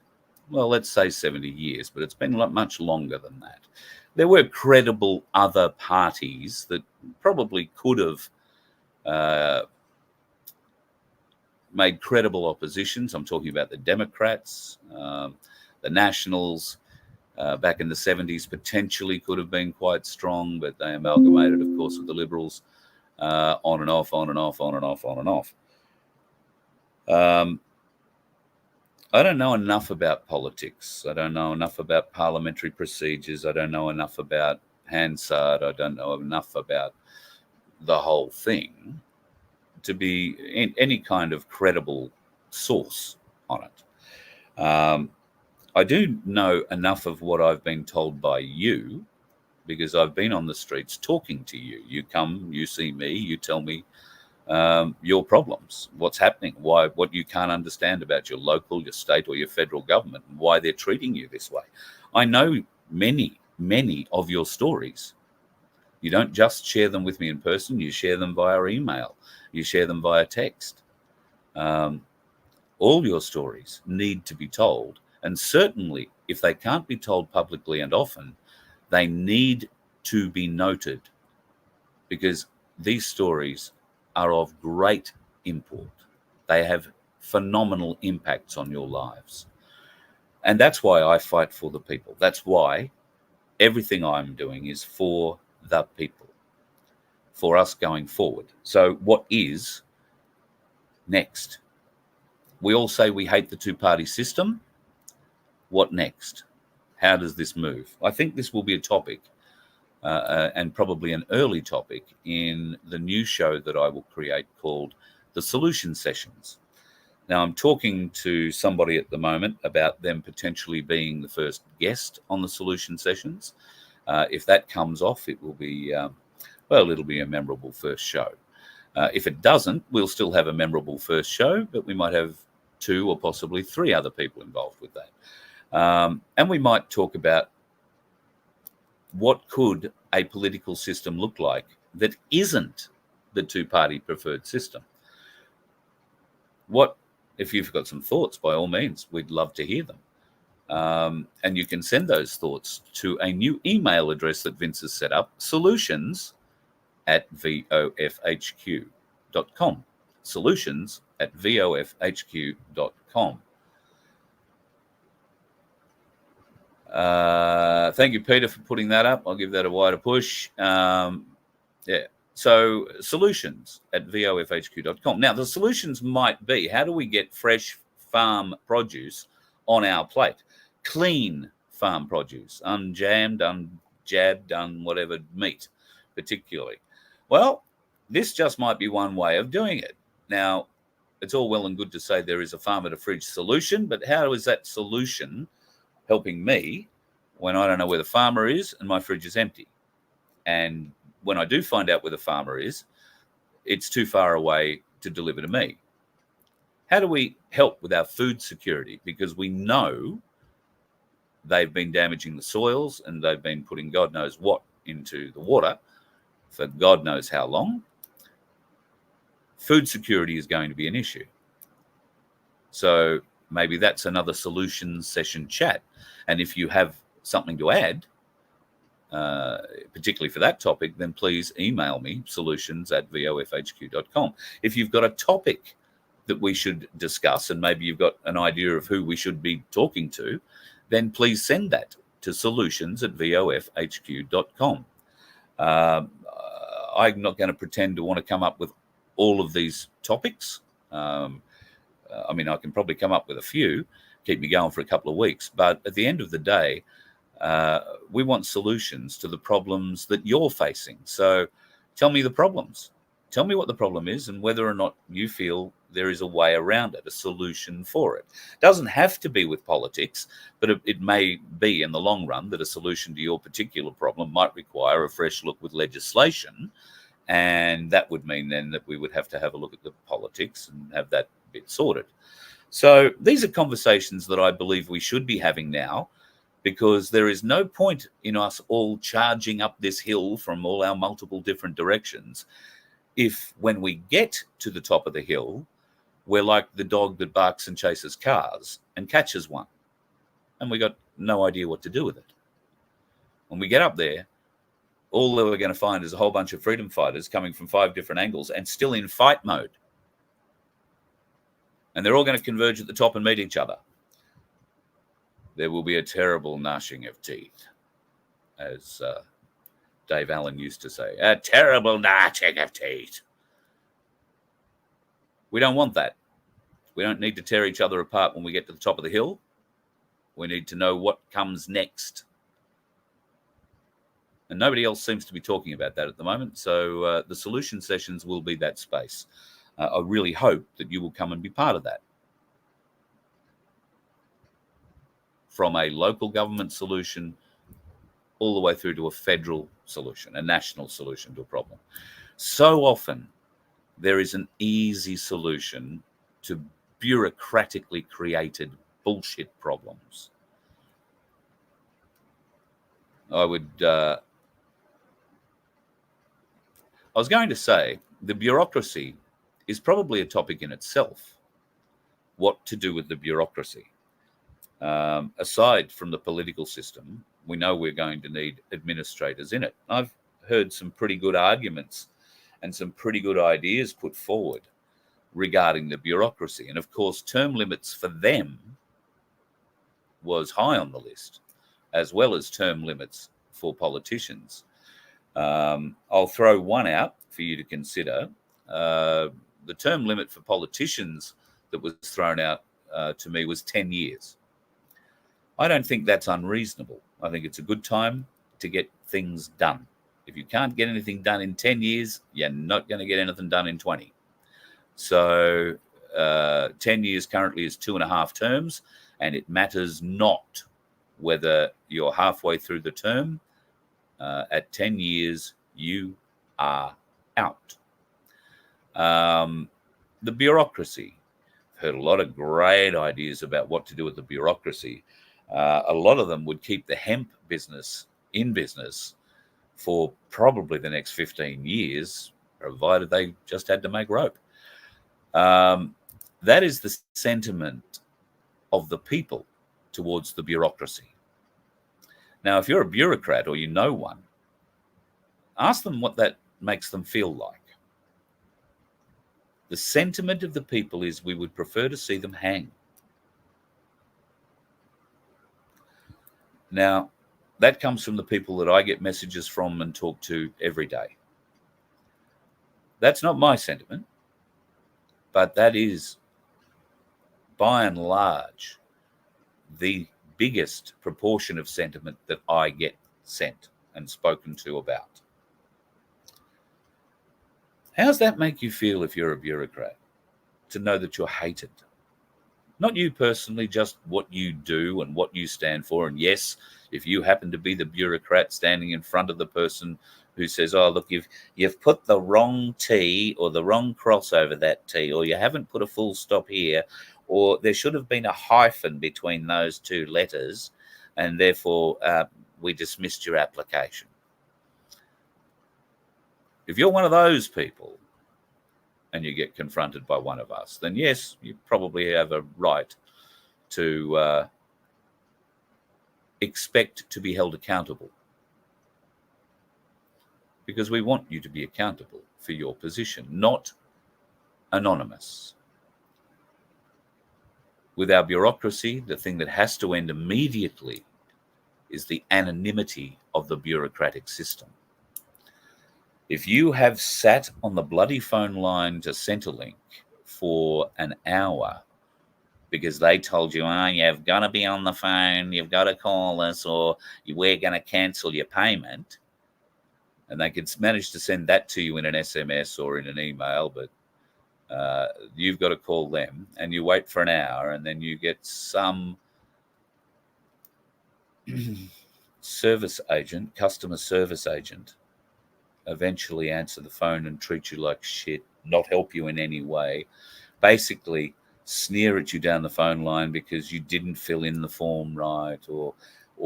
well, let's say 70 years, but it's been much longer than that. There were credible other parties that probably could have made credible oppositions. I'm talking about the Democrats, the Nationals, back in the 70s potentially could have been quite strong, but they amalgamated, of course, with the Liberals, on and off. I don't know enough about politics. I don't know enough about parliamentary procedures. I don't know enough about Hansard. I don't know enough about the whole thing to be in any kind of credible source on it. I do know enough of what I've been told by you, because I've been on the streets talking to you. You come, you see me, you tell me your problems, what's happening, what you can't understand about your local, your state, or your federal government, and why they're treating you this way. I know many of your stories. You don't just share them with me in person, you share them via email, you share them via text. All your stories need to be told. And certainly, if they can't be told publicly and often, they need to be noted, because these stories are of great import. They have phenomenal impacts on your lives. And that's why I fight for the people. That's why everything I'm doing is for the people, for us going forward. So what is next? We all say we hate the two-party system. What next? How does this move? I think this will be a topic, and probably an early topic, in the new show that I will create called The Solution Sessions. Now, I'm talking to somebody at the moment about them potentially being the first guest on the solution sessions. If that comes off, it will be, it'll be a memorable first show. If it doesn't, we'll still have a memorable first show, but we might have 2 or possibly 3 other people involved with that. And we might talk about what could a political system look like that isn't the 2-party preferred system. If you've got some thoughts, by all means, we'd love to hear them. And you can send those thoughts to a new email address that Vince has set up, solutions@vofhq.com. Solutions@vofhq.com. Thank you, Peter, for putting that up. I'll give that a wider push. So solutions@vofhq.com. Now, the solutions might be, how do we get fresh farm produce on our plate? Clean farm produce, unjammed, unjabbed, whatever meat, particularly. Well, this just might be one way of doing it. Now, it's all well and good to say there is a farm at a fridge solution, but how is that solution helping me when I don't know where the farmer is and my fridge is empty? And when I do find out where the farmer is, it's too far away to deliver to me. How do we help with our food security? Because we know they've been damaging the soils and they've been putting God knows what into the water for God knows how long. Food security is going to be an issue. So maybe that's another solutions session chat. And if you have something to add, particularly for that topic, then please email me, solutions@vofhq.com. If you've got a topic that we should discuss and maybe you've got an idea of who we should be talking to, then please send that to solutions@vofhq.com. I'm not going to pretend to want to come up with all of these topics. I can probably come up with a few, keep me going for a couple of weeks. But at the end of the day, we want solutions to the problems that you're facing. So tell me the problems. Tell me what the problem is and whether or not you feel there is a way around it, a solution for it. Doesn't have to be with politics, but it may be in the long run that a solution to your particular problem might require a fresh look with legislation. And that would mean then that we would have to have a look at the politics and have that bit sorted. So these are conversations that I believe we should be having now, because there is no point in us all charging up this hill from all our multiple different directions if when we get to the top of the hill, we're like the dog that barks and chases cars and catches one, and we got no idea what to do with it. When we get up there, all that we're going to find is a whole bunch of freedom fighters coming from 5 different angles and still in fight mode. And they're all going to converge at the top and meet each other. There will be a terrible gnashing of teeth, as Dave Allen used to say. A terrible gnashing of teeth. We don't want that. We don't need to tear each other apart when we get to the top of the hill. We need to know what comes next. And nobody else seems to be talking about that at the moment. So the solution sessions will be that space. I really hope that you will come and be part of that. From a local government solution all the way through to a federal solution, a national solution to a problem. So often there is an easy solution to bureaucratically created bullshit problems. I was going to say the bureaucracy is probably a topic in itself. What to do with the bureaucracy? Aside from the political system, we know we're going to need administrators in it. I've heard some pretty good arguments and some pretty good ideas put forward regarding the bureaucracy. And of course, term limits for them was high on the list, as well as term limits for politicians. I'll throw one out for you to consider. The term limit for politicians that was thrown out to me was 10 years. I don't think that's unreasonable. I think it's a good time to get things done. If you can't get anything done in 10 years, you're not going to get anything done in 20. So 10 years currently is 2.5 terms, and it matters not whether you're halfway through the term. At 10 years, you are out. The bureaucracy. I've heard a lot of great ideas about what to do with the bureaucracy. A lot of them would keep the hemp business in business for probably the next 15 years, provided they just had to make rope. That is the sentiment of the people towards the bureaucracy. Now, if you're a bureaucrat or you know one, ask them what that makes them feel like. The sentiment of the people is we would prefer to see them hang. Now, that comes from the people that I get messages from and talk to every day. That's not my sentiment, but that is, by and large, the biggest proportion of sentiment that I get sent and spoken to about. How does that make you feel if you're a bureaucrat, to know that you're hated? Not you personally, just what you do and what you stand for. And yes, if you happen to be the bureaucrat standing in front of the person who says, oh, look, you've put the wrong T or the wrong cross over that T, or you haven't put a full stop here, or there should have been a hyphen between those two letters, and therefore we dismissed your application. If you're one of those people and you get confronted by one of us, then yes, you probably have a right to expect to be held accountable, because we want you to be accountable for your position, not anonymous. With our bureaucracy, the thing that has to end immediately is the anonymity of the bureaucratic system. If you have sat on the bloody phone line to Centrelink for an hour because they told you, you've got to be on the phone, you've got to call us, or we're going to cancel your payment, and they could manage to send that to you in an SMS or in an email, but you've got to call them, and you wait for an hour, and then you get some customer service agent, eventually answer the phone and treat you like shit, not help you in any way, basically sneer at you down the phone line because you didn't fill in the form right, or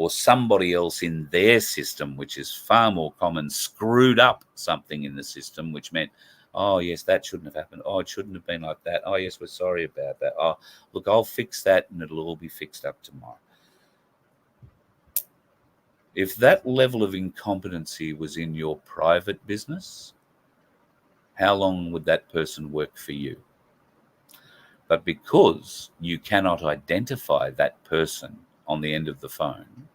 somebody else in their system, which is far more common, screwed up something in the system, which meant, oh, yes, that shouldn't have happened. Oh, it shouldn't have been like that. Oh, yes, we're sorry about that. Oh, look, I'll fix that and it'll all be fixed up tomorrow. If that level of incompetency was in your private business, how long would that person work for you? But because you cannot identify that person on the end of the phone,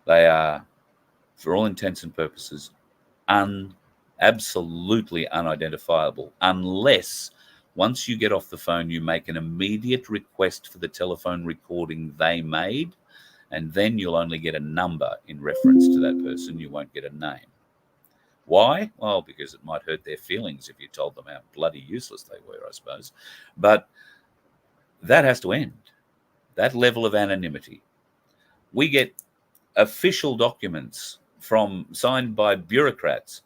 they are, for all intents and purposes, absolutely unidentifiable, unless once you get off the phone, you make an immediate request for the telephone recording they made, and then you'll only get a number in reference to that person. You won't get a name. Why? Well, because it might hurt their feelings if you told them how bloody useless they were, I suppose. But that has to end, that level of anonymity. We get official documents signed by bureaucrats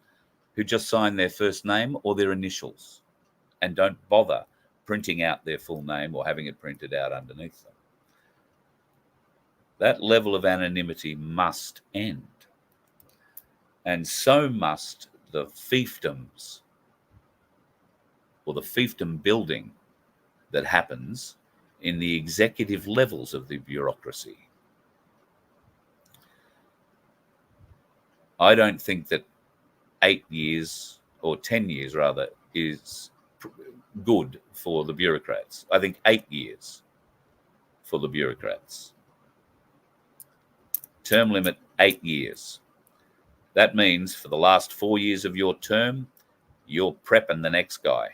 who just sign their first name or their initials and don't bother printing out their full name or having it printed out underneath them. That level of anonymity must end. And so must the fiefdoms, or the fiefdom building that happens in the executive levels of the bureaucracy. I don't think that 8 years, or 10 years rather, is good for the bureaucrats. I think 8 years for the bureaucrats. Term limit, 8 years. That means for the last 4 years of your term, you're prepping the next guy.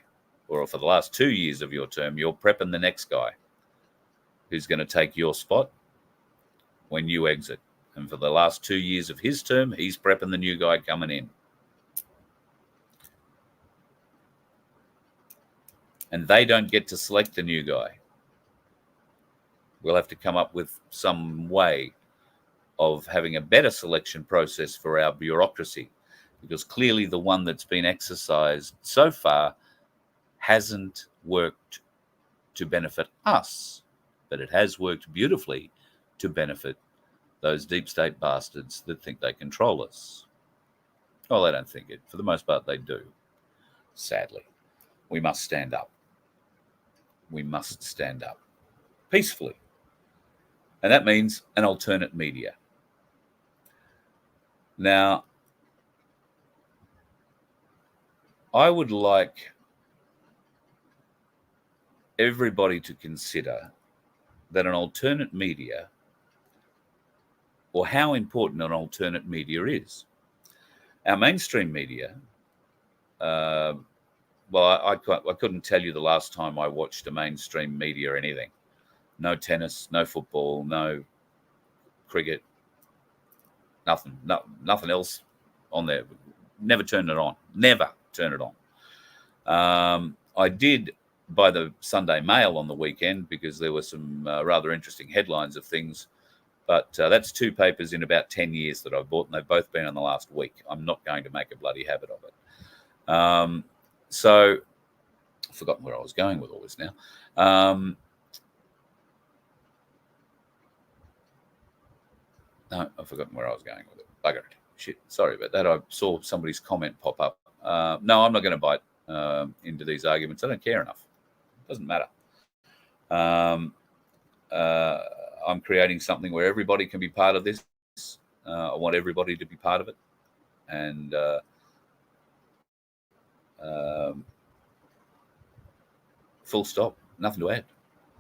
Or for the last 2 years of your term, you're prepping the next guy who's going to take your spot when you exit. And for the last 2 years of his term, he's prepping the new guy coming in. and they don't get to select the new guy. We'll have to come up with some way of having a better selection process for our bureaucracy, because clearly the one that's been exercised so far hasn't worked to benefit us, but it has worked beautifully to benefit those deep state bastards that think they control us. Well, they don't think it. For the most part, they do. Sadly, we must stand up. We must stand up peacefully. And that means an alternate media. Now, I would like everybody to consider that an alternate media, or how important an alternate media is. Our mainstream media, well, I couldn't tell you the last time I watched a mainstream media or anything. No tennis, no football, no cricket, nothing else on there. Never turned it on. Never turn it on. I did buy the Sunday Mail on the weekend because there were some rather interesting headlines of things. But that's two papers in about 10 years that I've bought, and they've both been in the last week. I'm not going to make a bloody habit of it. So I've forgotten where I was going with all this now. No, I've forgotten where I was going with it. Bugger it. Shit. Sorry about that. I saw somebody's comment pop up. No, I'm not going to bite into these arguments. I don't care enough. It doesn't matter. I'm creating something where everybody can be part of this. I want everybody to be part of it. And full stop. Nothing to add.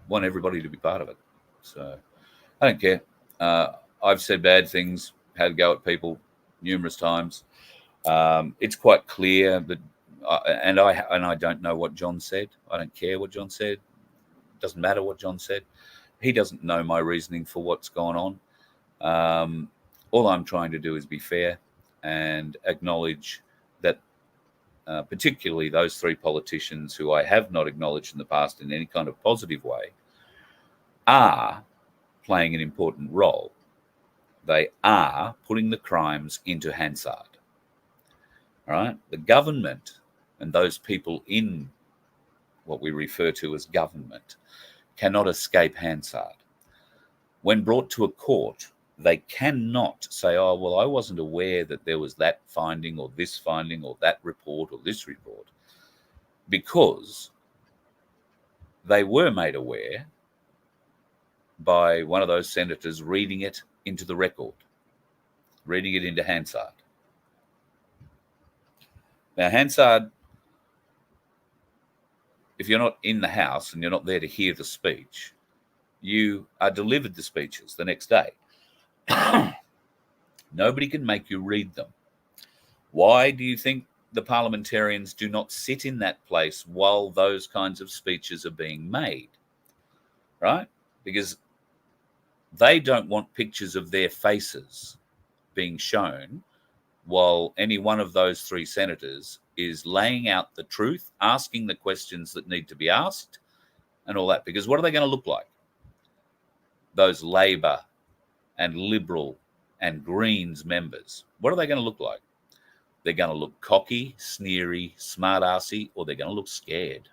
Want everybody to be part of it. So I don't care. I've said bad things, had a go at people numerous times. It's quite clear that, and I don't know what John said. I don't care what John said. It doesn't matter what John said. He doesn't know my reasoning for what's gone on. All I'm trying to do is be fair and acknowledge that particularly those three politicians who I have not acknowledged in the past in any kind of positive way are playing an important role. They are putting the crimes into Hansard. All right? The government and those people in what we refer to as government cannot escape Hansard. When brought to a court, they cannot say, oh, well, I wasn't aware that there was that finding or that report or this report, because they were made aware by one of those senators reading it into the record, reading it into Hansard. Now, Hansard, if you're not in the House and you're not there to hear the speech, you are delivered the speeches the next day. Nobody can make you read them. Why do you think the parliamentarians do not sit in that place while those kinds of speeches are being made? Right? Because they don't want pictures of their faces being shown while any one of those three senators is laying out the truth, asking the questions that need to be asked, and all that. Because what are they going to look like? Those Labor and Liberal and Greens members, what are they going to look like? They're going to look cocky, sneery, smart-arsey, or they're going to look scared.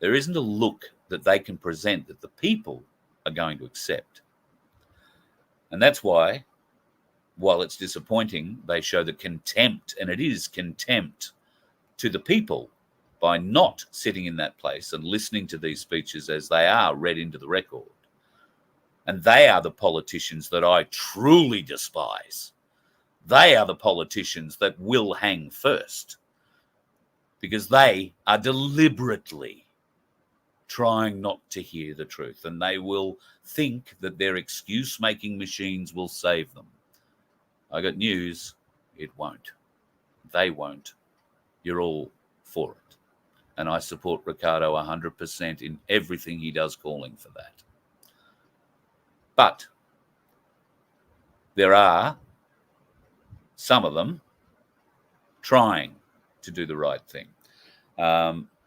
There isn't a look that they can present that the people are going to accept. And that's why, while it's disappointing, they show the contempt, and it is contempt to the people, by not sitting in that place and listening to these speeches as they are read into the record. And they are the politicians that I truly despise. They are the politicians that will hang first, because they are deliberately trying not to hear the truth, and they will think that their excuse-making machines will save them. I got news, it won't. They won't. You're all for it. And I support Ricardo 100% in everything he does, calling for that. But there are some of them trying to do the right thing.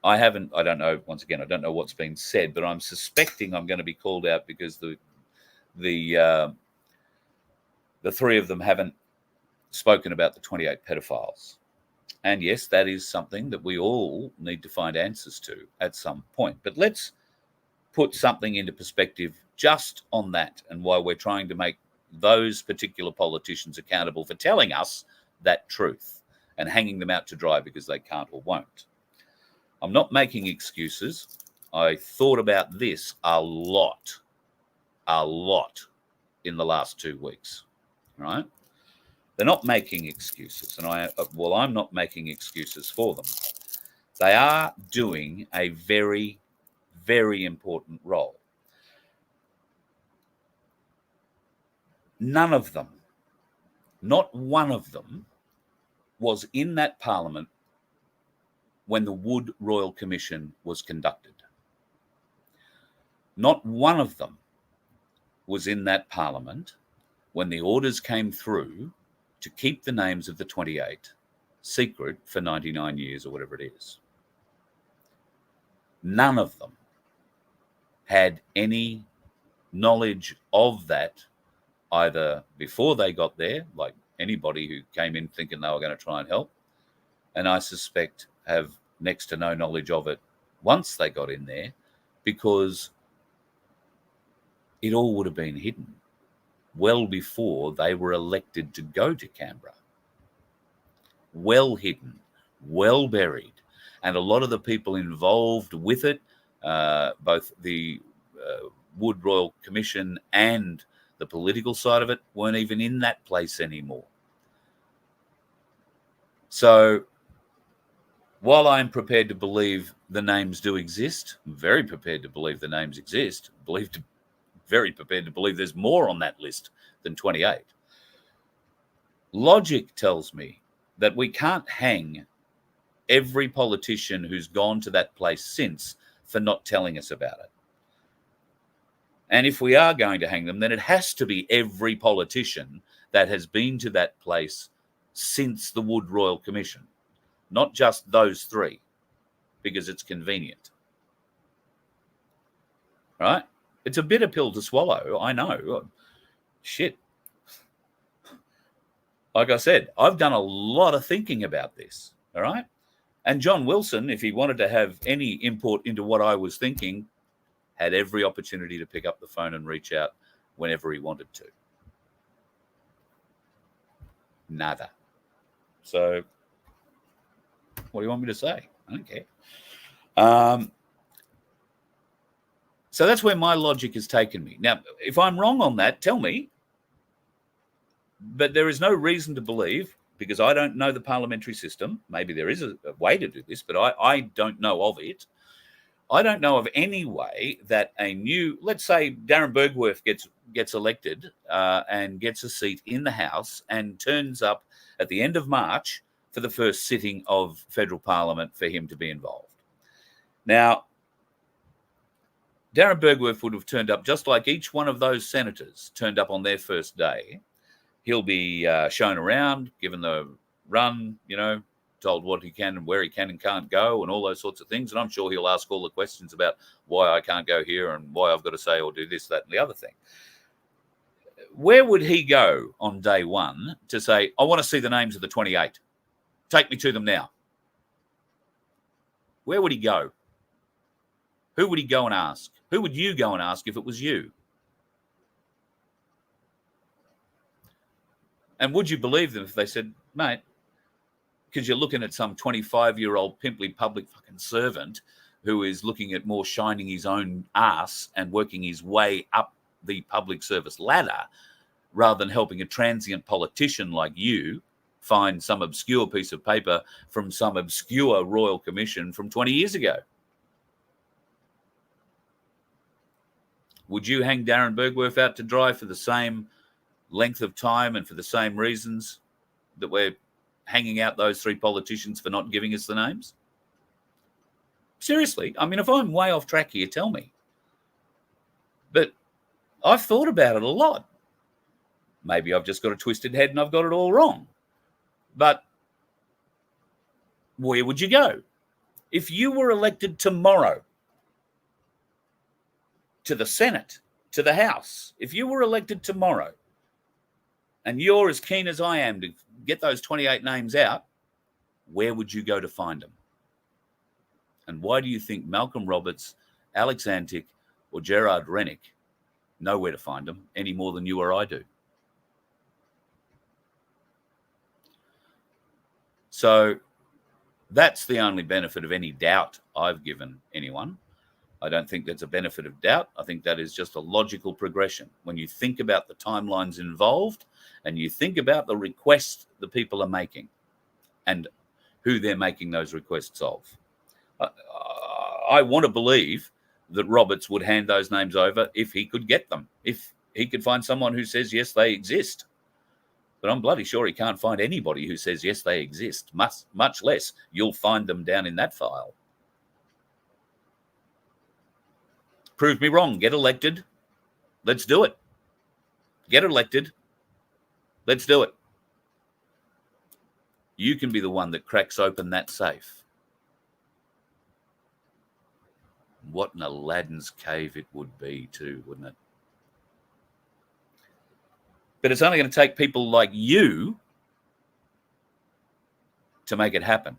I don't know, once again, I don't know what's been said, but I'm suspecting I'm going to be called out because the three of them haven't spoken about the 28 pedophiles. And yes, that is something that we all need to find answers to at some point. But let's put something into perspective just on that and why we're trying to make those particular politicians accountable for telling us that truth and hanging them out to dry because they can't or won't. I'm not making excuses. I thought about this a lot in the last 2 weeks, right? They're not making excuses, and I'm not making excuses for them. They are doing a very, very important role. None of them, not one of them, was in that parliament when the Wood Royal Commission was conducted. Not one of them was in that parliament when the orders came through to keep the names of the 28 secret for 99 years or whatever it is. None of them had any knowledge of that either before they got there, like anybody who came in thinking they were going to try and help, and I suspect have next to no knowledge of it once they got in there, because it all would have been hidden well before they were elected to go to Canberra. Well hidden, well buried. And a lot of the people involved with it, both the Wood Royal Commission and the political side of it, weren't even in that place anymore. So while I'm prepared to believe the names do exist, I'm very prepared to believe the names exist, very prepared to believe there's more on that list than 28. Logic tells me that we can't hang every politician who's gone to that place since for not telling us about it. And if we are going to hang them, then it has to be every politician that has been to that place since the Wood Royal Commission, not just those three, because it's convenient. Right? It's a bitter pill to swallow, I know. Shit. Like I said, I've done a lot of thinking about this, all right? And John Wilson, if he wanted to have any input into what I was thinking, had every opportunity to pick up the phone and reach out whenever he wanted to. Nada. So what do you want me to say? I don't care. So that's where my logic has taken me. Now, if I'm wrong on that, tell me. But there is no reason to believe, because I don't know the parliamentary system. Maybe there is a way to do this, but I don't know of it. I don't know of any way that a new, let's say Darren Bergwerf gets elected and gets a seat in the House and turns up at the end of March for the first sitting of federal parliament for him to be involved. Now, Darren Bergwerf would have turned up just like each one of those senators turned up on their first day. He'll be shown around, given the run, told what he can and where he can and can't go and all those sorts of things. And I'm sure he'll ask all the questions about why I can't go here and why I've got to say or do this, that, and the other thing. Where would he go on day one to say, I want to see the names of the 28? Take me to them now. Where would he go? Who would he go and ask? Who would you go and ask if it was you? And would you believe them if they said, mate, because you're looking at some 25-year-old pimply public fucking servant who is looking at more shining his own ass and working his way up the public service ladder rather than helping a transient politician like you find some obscure piece of paper from some obscure royal commission from 20 years ago. Would you hang Darren Bergwerf out to dry for the same length of time and for the same reasons that we're hanging out those three politicians for not giving us the names? Seriously, I mean, if I'm way off track here, tell me. But I've thought about it a lot. Maybe I've just got a twisted head and I've got it all wrong. But where would you go? If you were elected tomorrow to the Senate, to the House, if you were elected tomorrow and you're as keen as I am to get those 28 names out, where would you go to find them? And why do you think Malcolm Roberts, Alex Antic, or Gerard Rennick know where to find them any more than you or I do? So that's the only benefit of any doubt I've given anyone. I don't think that's a benefit of doubt. I think that is just a logical progression. When you think about the timelines involved and you think about the requests the people are making and who they're making those requests of. I want to believe that Roberts would hand those names over if he could get them, if he could find someone who says, yes, they exist. But I'm bloody sure he can't find anybody who says, yes, they exist, much less you'll find them down in that file. Prove me wrong. Get elected. Let's do it. Get elected. Let's do it. You can be the one that cracks open that safe. What an Aladdin's cave it would be too, wouldn't it? But it's only going to take people like you to make it happen.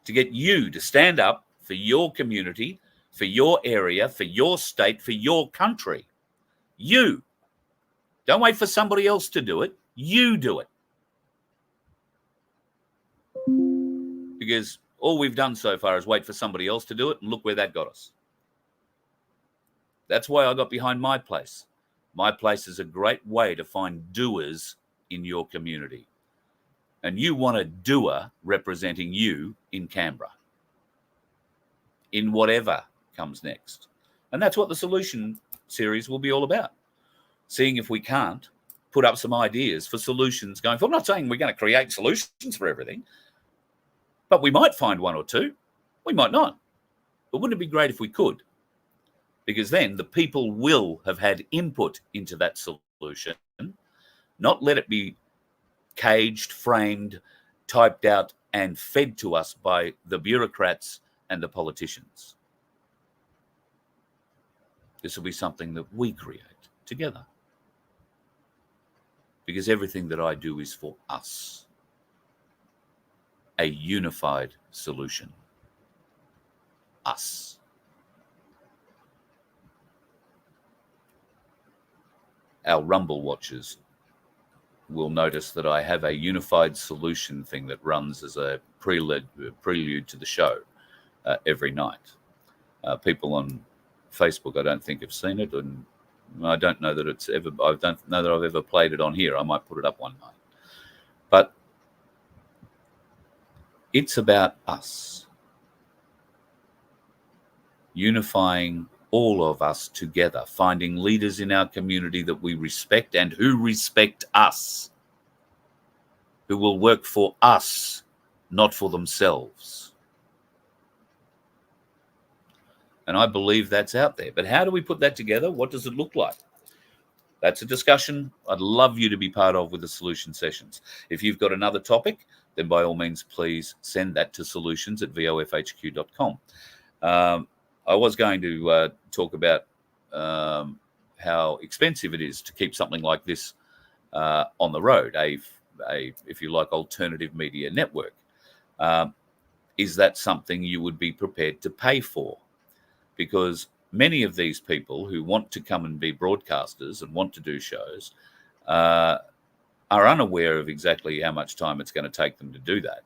To get you to stand up for your community, for your area, for your state, for your country. You. Don't wait for somebody else to do it. You do it. Because all we've done so far is wait for somebody else to do it, and look where that got us. That's why I got behind My Place. My Place is a great way to find doers in your community. And you want a doer representing you in Canberra, in whatever comes next. And that's what the solution series will be all about. Seeing if we can't put up some ideas for solutions going forward. I'm not saying we're going to create solutions for everything, but we might find one or two. We might not. But wouldn't it be great if we could? Because then the people will have had input into that solution, not let it be caged, framed, typed out, and fed to us by the bureaucrats and the politicians. This will be something that we create together. Because everything that I do is for us. A unified solution. Us. Our Rumble watchers will notice that I have a unified solution thing that runs as a prelude to the show every night. People on Facebook, I don't think have seen it, and I don't know that I don't know that I've ever played it on here. I might put it up one night. But it's about us. Unifying all of us together, finding leaders in our community that we respect and who respect us, who will work for us, not for themselves. And I believe that's out there. But how do we put that together? What does it look like? That's a discussion I'd love you to be part of with the solution sessions. If you've got another topic, then by all means, please send that to solutions@vofhq.com. I was going to talk about how expensive it is to keep something like this on the road, if you like, alternative media network. Is that something you would be prepared to pay for? Because many of these people who want to come and be broadcasters and want to do shows are unaware of exactly how much time it's going to take them to do that.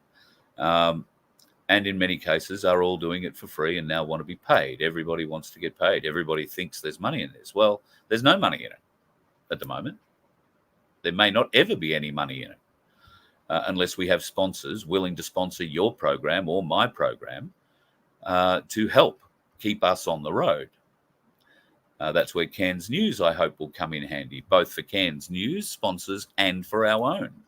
And in many cases are all doing it for free and now want to be paid. Everybody wants to get paid. Everybody thinks there's money in this. Well, there's no money in it at the moment. There may not ever be any money in it unless we have sponsors willing to sponsor your program or my program to help keep us on the road. That's where Cairns News, I hope, will come in handy, both for Cairns News sponsors and for our own.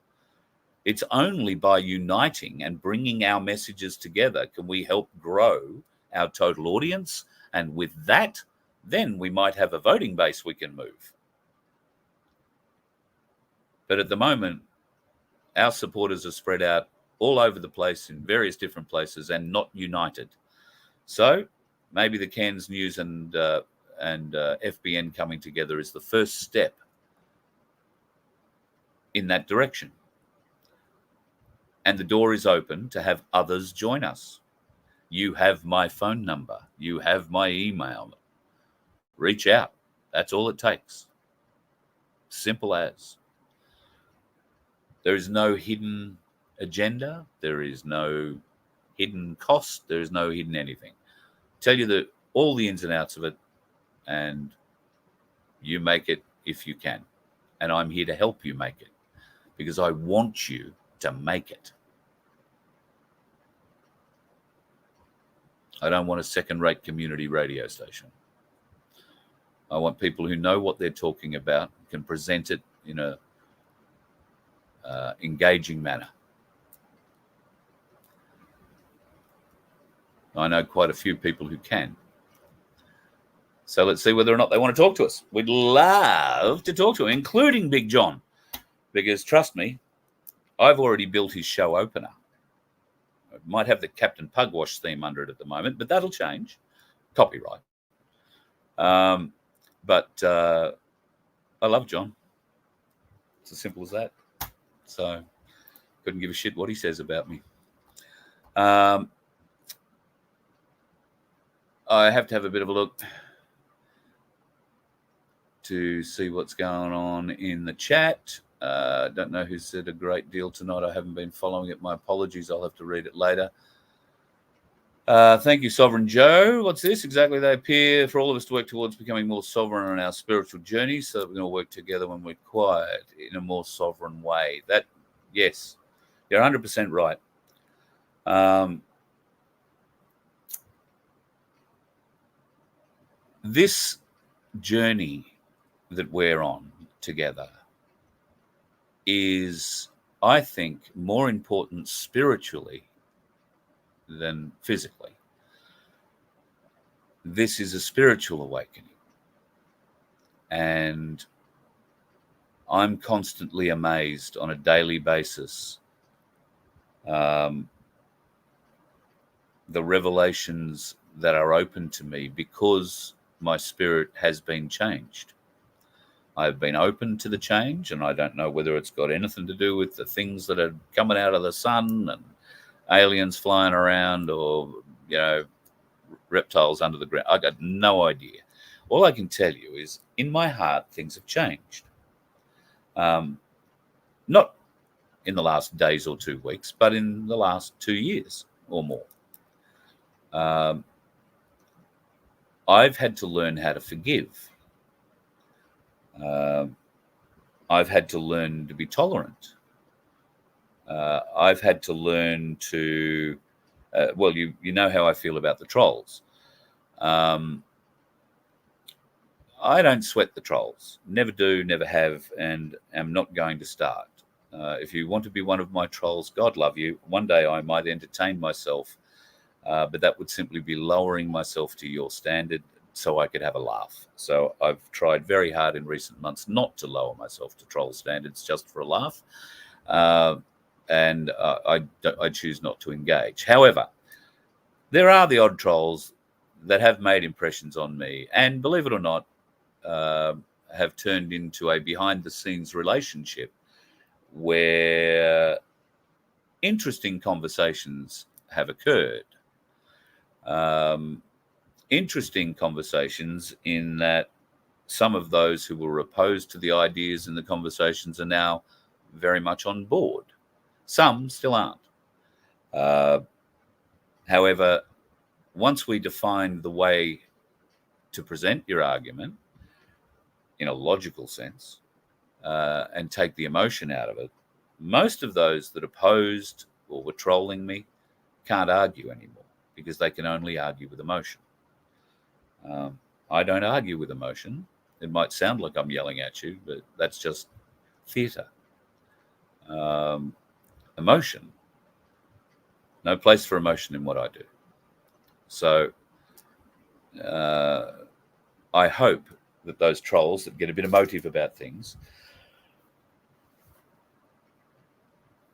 It's only by uniting and bringing our messages together can we help grow our total audience. And with that, then we might have a voting base we can move. But at the moment, our supporters are spread out all over the place in various different places and not united. So maybe the Cairns News and FBN coming together is the first step in that direction. And the door is open to have others join us. You have my phone number. You have my email. Reach out. That's all it takes. Simple as. There is no hidden agenda. There is no hidden cost. There is no hidden anything. Tell you all the ins and outs of it, and you make it if you can. And I'm here to help you make it because I want you to make it. I don't want a second-rate community radio station. I want people who know what they're talking about, can present it in a engaging manner. I know quite a few people who can. So let's see whether or not they want to talk to us. We'd love to talk to them, including Big John, because trust me, I've already built his show opener. It might have the Captain Pugwash theme under it at the moment, but that'll change. Copyright. But I love John. It's as simple as that. So couldn't give a shit what he says about me. I have to have a bit of a look to see what's going on in the chat. Don't know who said a great deal tonight. I haven't been following it. My apologies. I'll have to read it later. Thank you, Sovereign Joe. What's this? Exactly, they appear for all of us to work towards becoming more sovereign on our spiritual journey so that we can all work together when we're quiet in a more sovereign way. That, yes, you're 100% right. This journey that we're on together is, I think, more important spiritually than physically. This is a spiritual awakening. And I'm constantly amazed on a daily basis the revelations that are open to me because my spirit has been changed. I've been open to the change, and I don't know whether it's got anything to do with the things that are coming out of the sun and aliens flying around or, reptiles under the ground. I got no idea. All I can tell you is in my heart, things have changed. Not in the last days or 2 weeks, but in the last 2 years or more. I've had to learn how to forgive. I've had to learn to be tolerant. I've had to learn to, you know how I feel about the trolls. I don't sweat the trolls. Never do, never have, and am not going to start. If you want to be one of my trolls, God love you. One day I might entertain myself, but that would simply be lowering myself to your standard so I could have a laugh. So I've tried very hard in recent months not to lower myself to troll standards just for a laugh. And I choose not to engage. However, there are the odd trolls that have made impressions on me, and believe it or not, have turned into a behind-the-scenes relationship where interesting conversations have occurred. Interesting conversations in that some of those who were opposed to the ideas in the conversations are now very much on board. Some still aren't. However, once we define the way to present your argument in a logical sense and take the emotion out of it, most of those that opposed or were trolling me can't argue anymore because they can only argue with emotion. I don't argue with emotion. It might sound like I'm yelling at you, but that's just theatre. Emotion. No place for emotion in what I do. So I hope that those trolls that get a bit emotive about things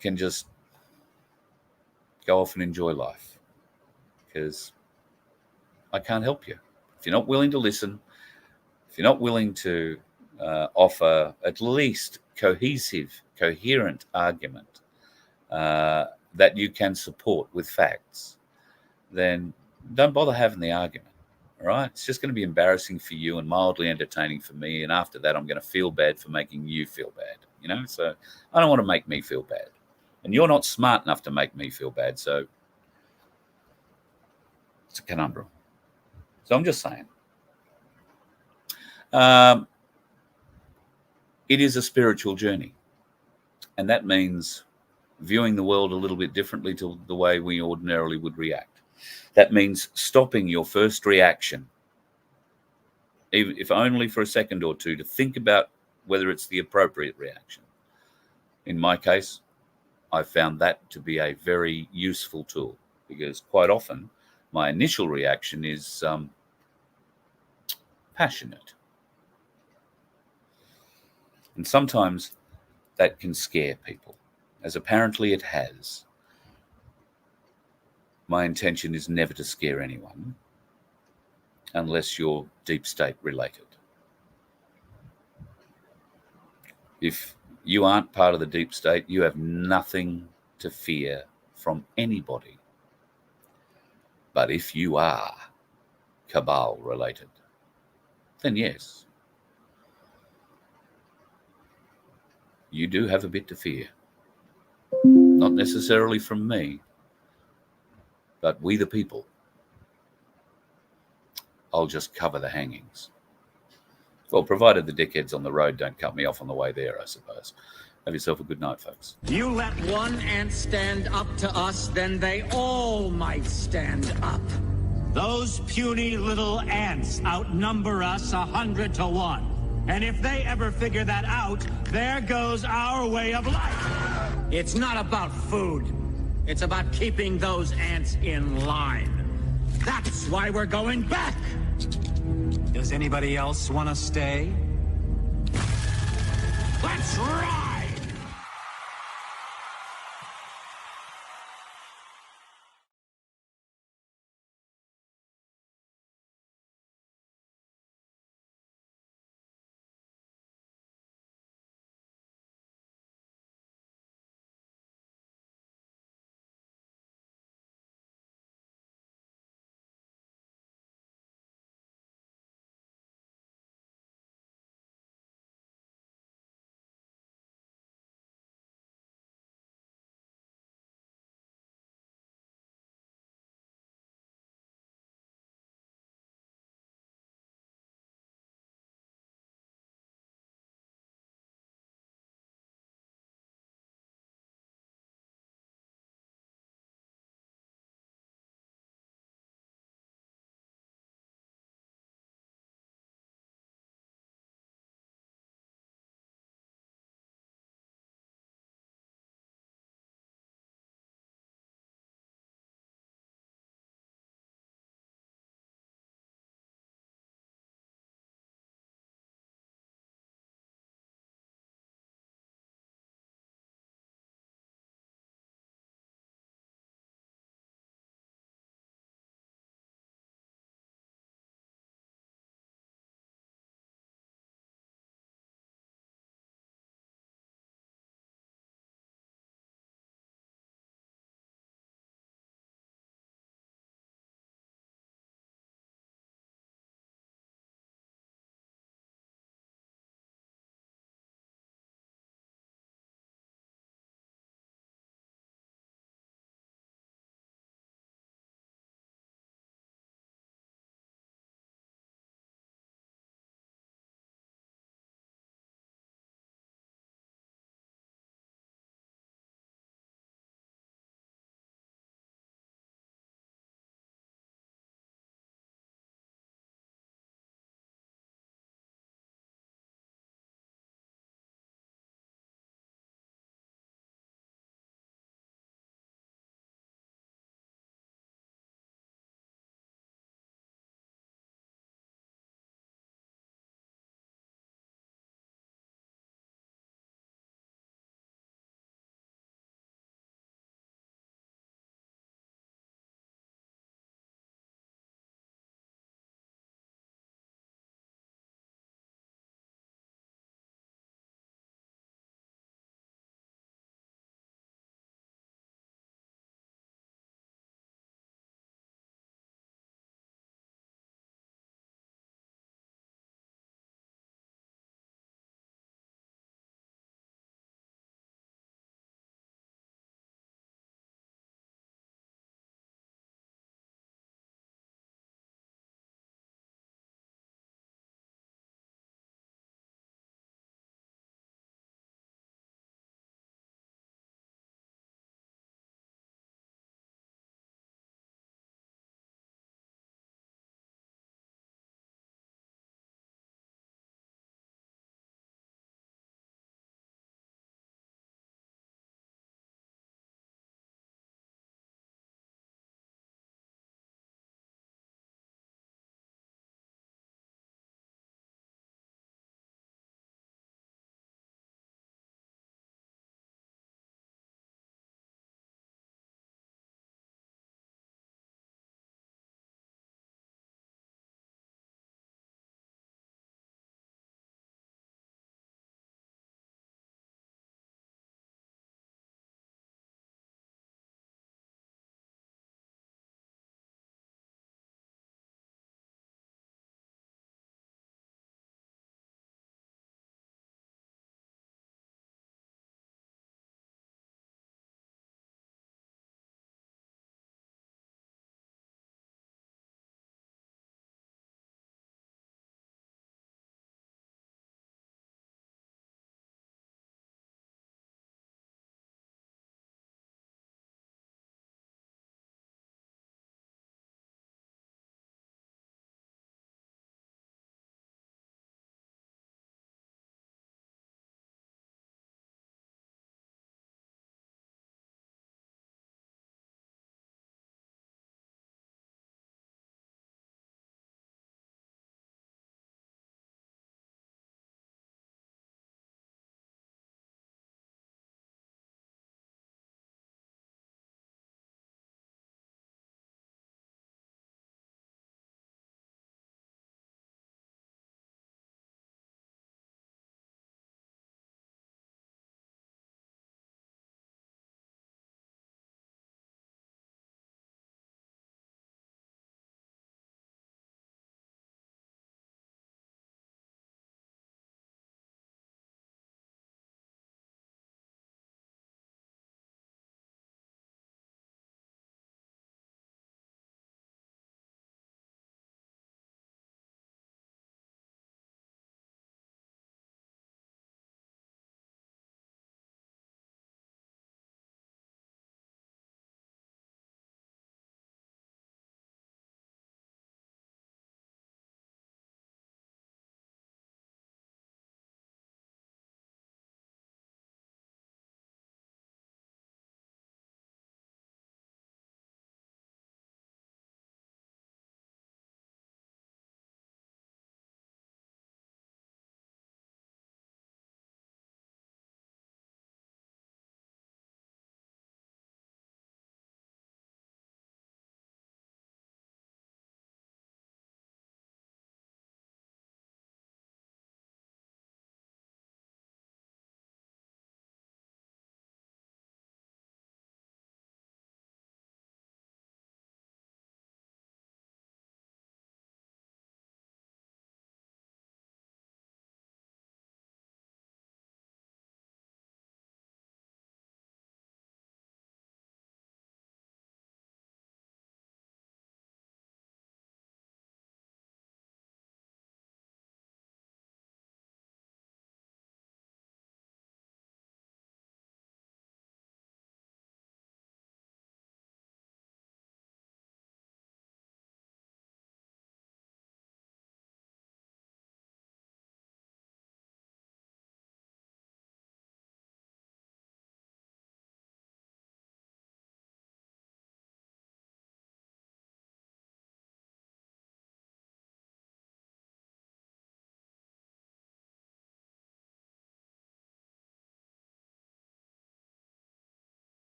can just go off and enjoy life, because I can't help you. If you're not willing to listen, if you're not willing to offer at least coherent argument that you can support with facts, then don't bother having the argument. All right? It's just going to be embarrassing for you and mildly entertaining for me. And after that, I'm going to feel bad for making you feel bad. You know, so I don't want to make me feel bad. And you're not smart enough to make me feel bad. So it's a conundrum. So I'm just saying. It is a spiritual journey. And that means viewing the world a little bit differently to the way we ordinarily would react. That means stopping your first reaction, even if only for a second or two, to think about whether it's the appropriate reaction. In my case, I found that to be a very useful tool, because quite often my initial reaction is passionate. And sometimes that can scare people, as apparently it has. My intention is never to scare anyone unless you're deep state related. If you aren't part of the deep state, you have nothing to fear from anybody. But if you are cabal related, then yes, you do have a bit to fear. Not necessarily from me, but we the people. I'll just cover the hangings. Well, provided the dickheads on the road don't cut me off on the way there, I suppose. Have yourself a good night, folks. You let one ant stand up to us, then they all might stand up. Those puny little ants outnumber us 100 to 1. And if they ever figure that out, there goes our way of life. It's not about food. It's about keeping those ants in line. That's why we're going back. Does anybody else want to stay? Let's ride!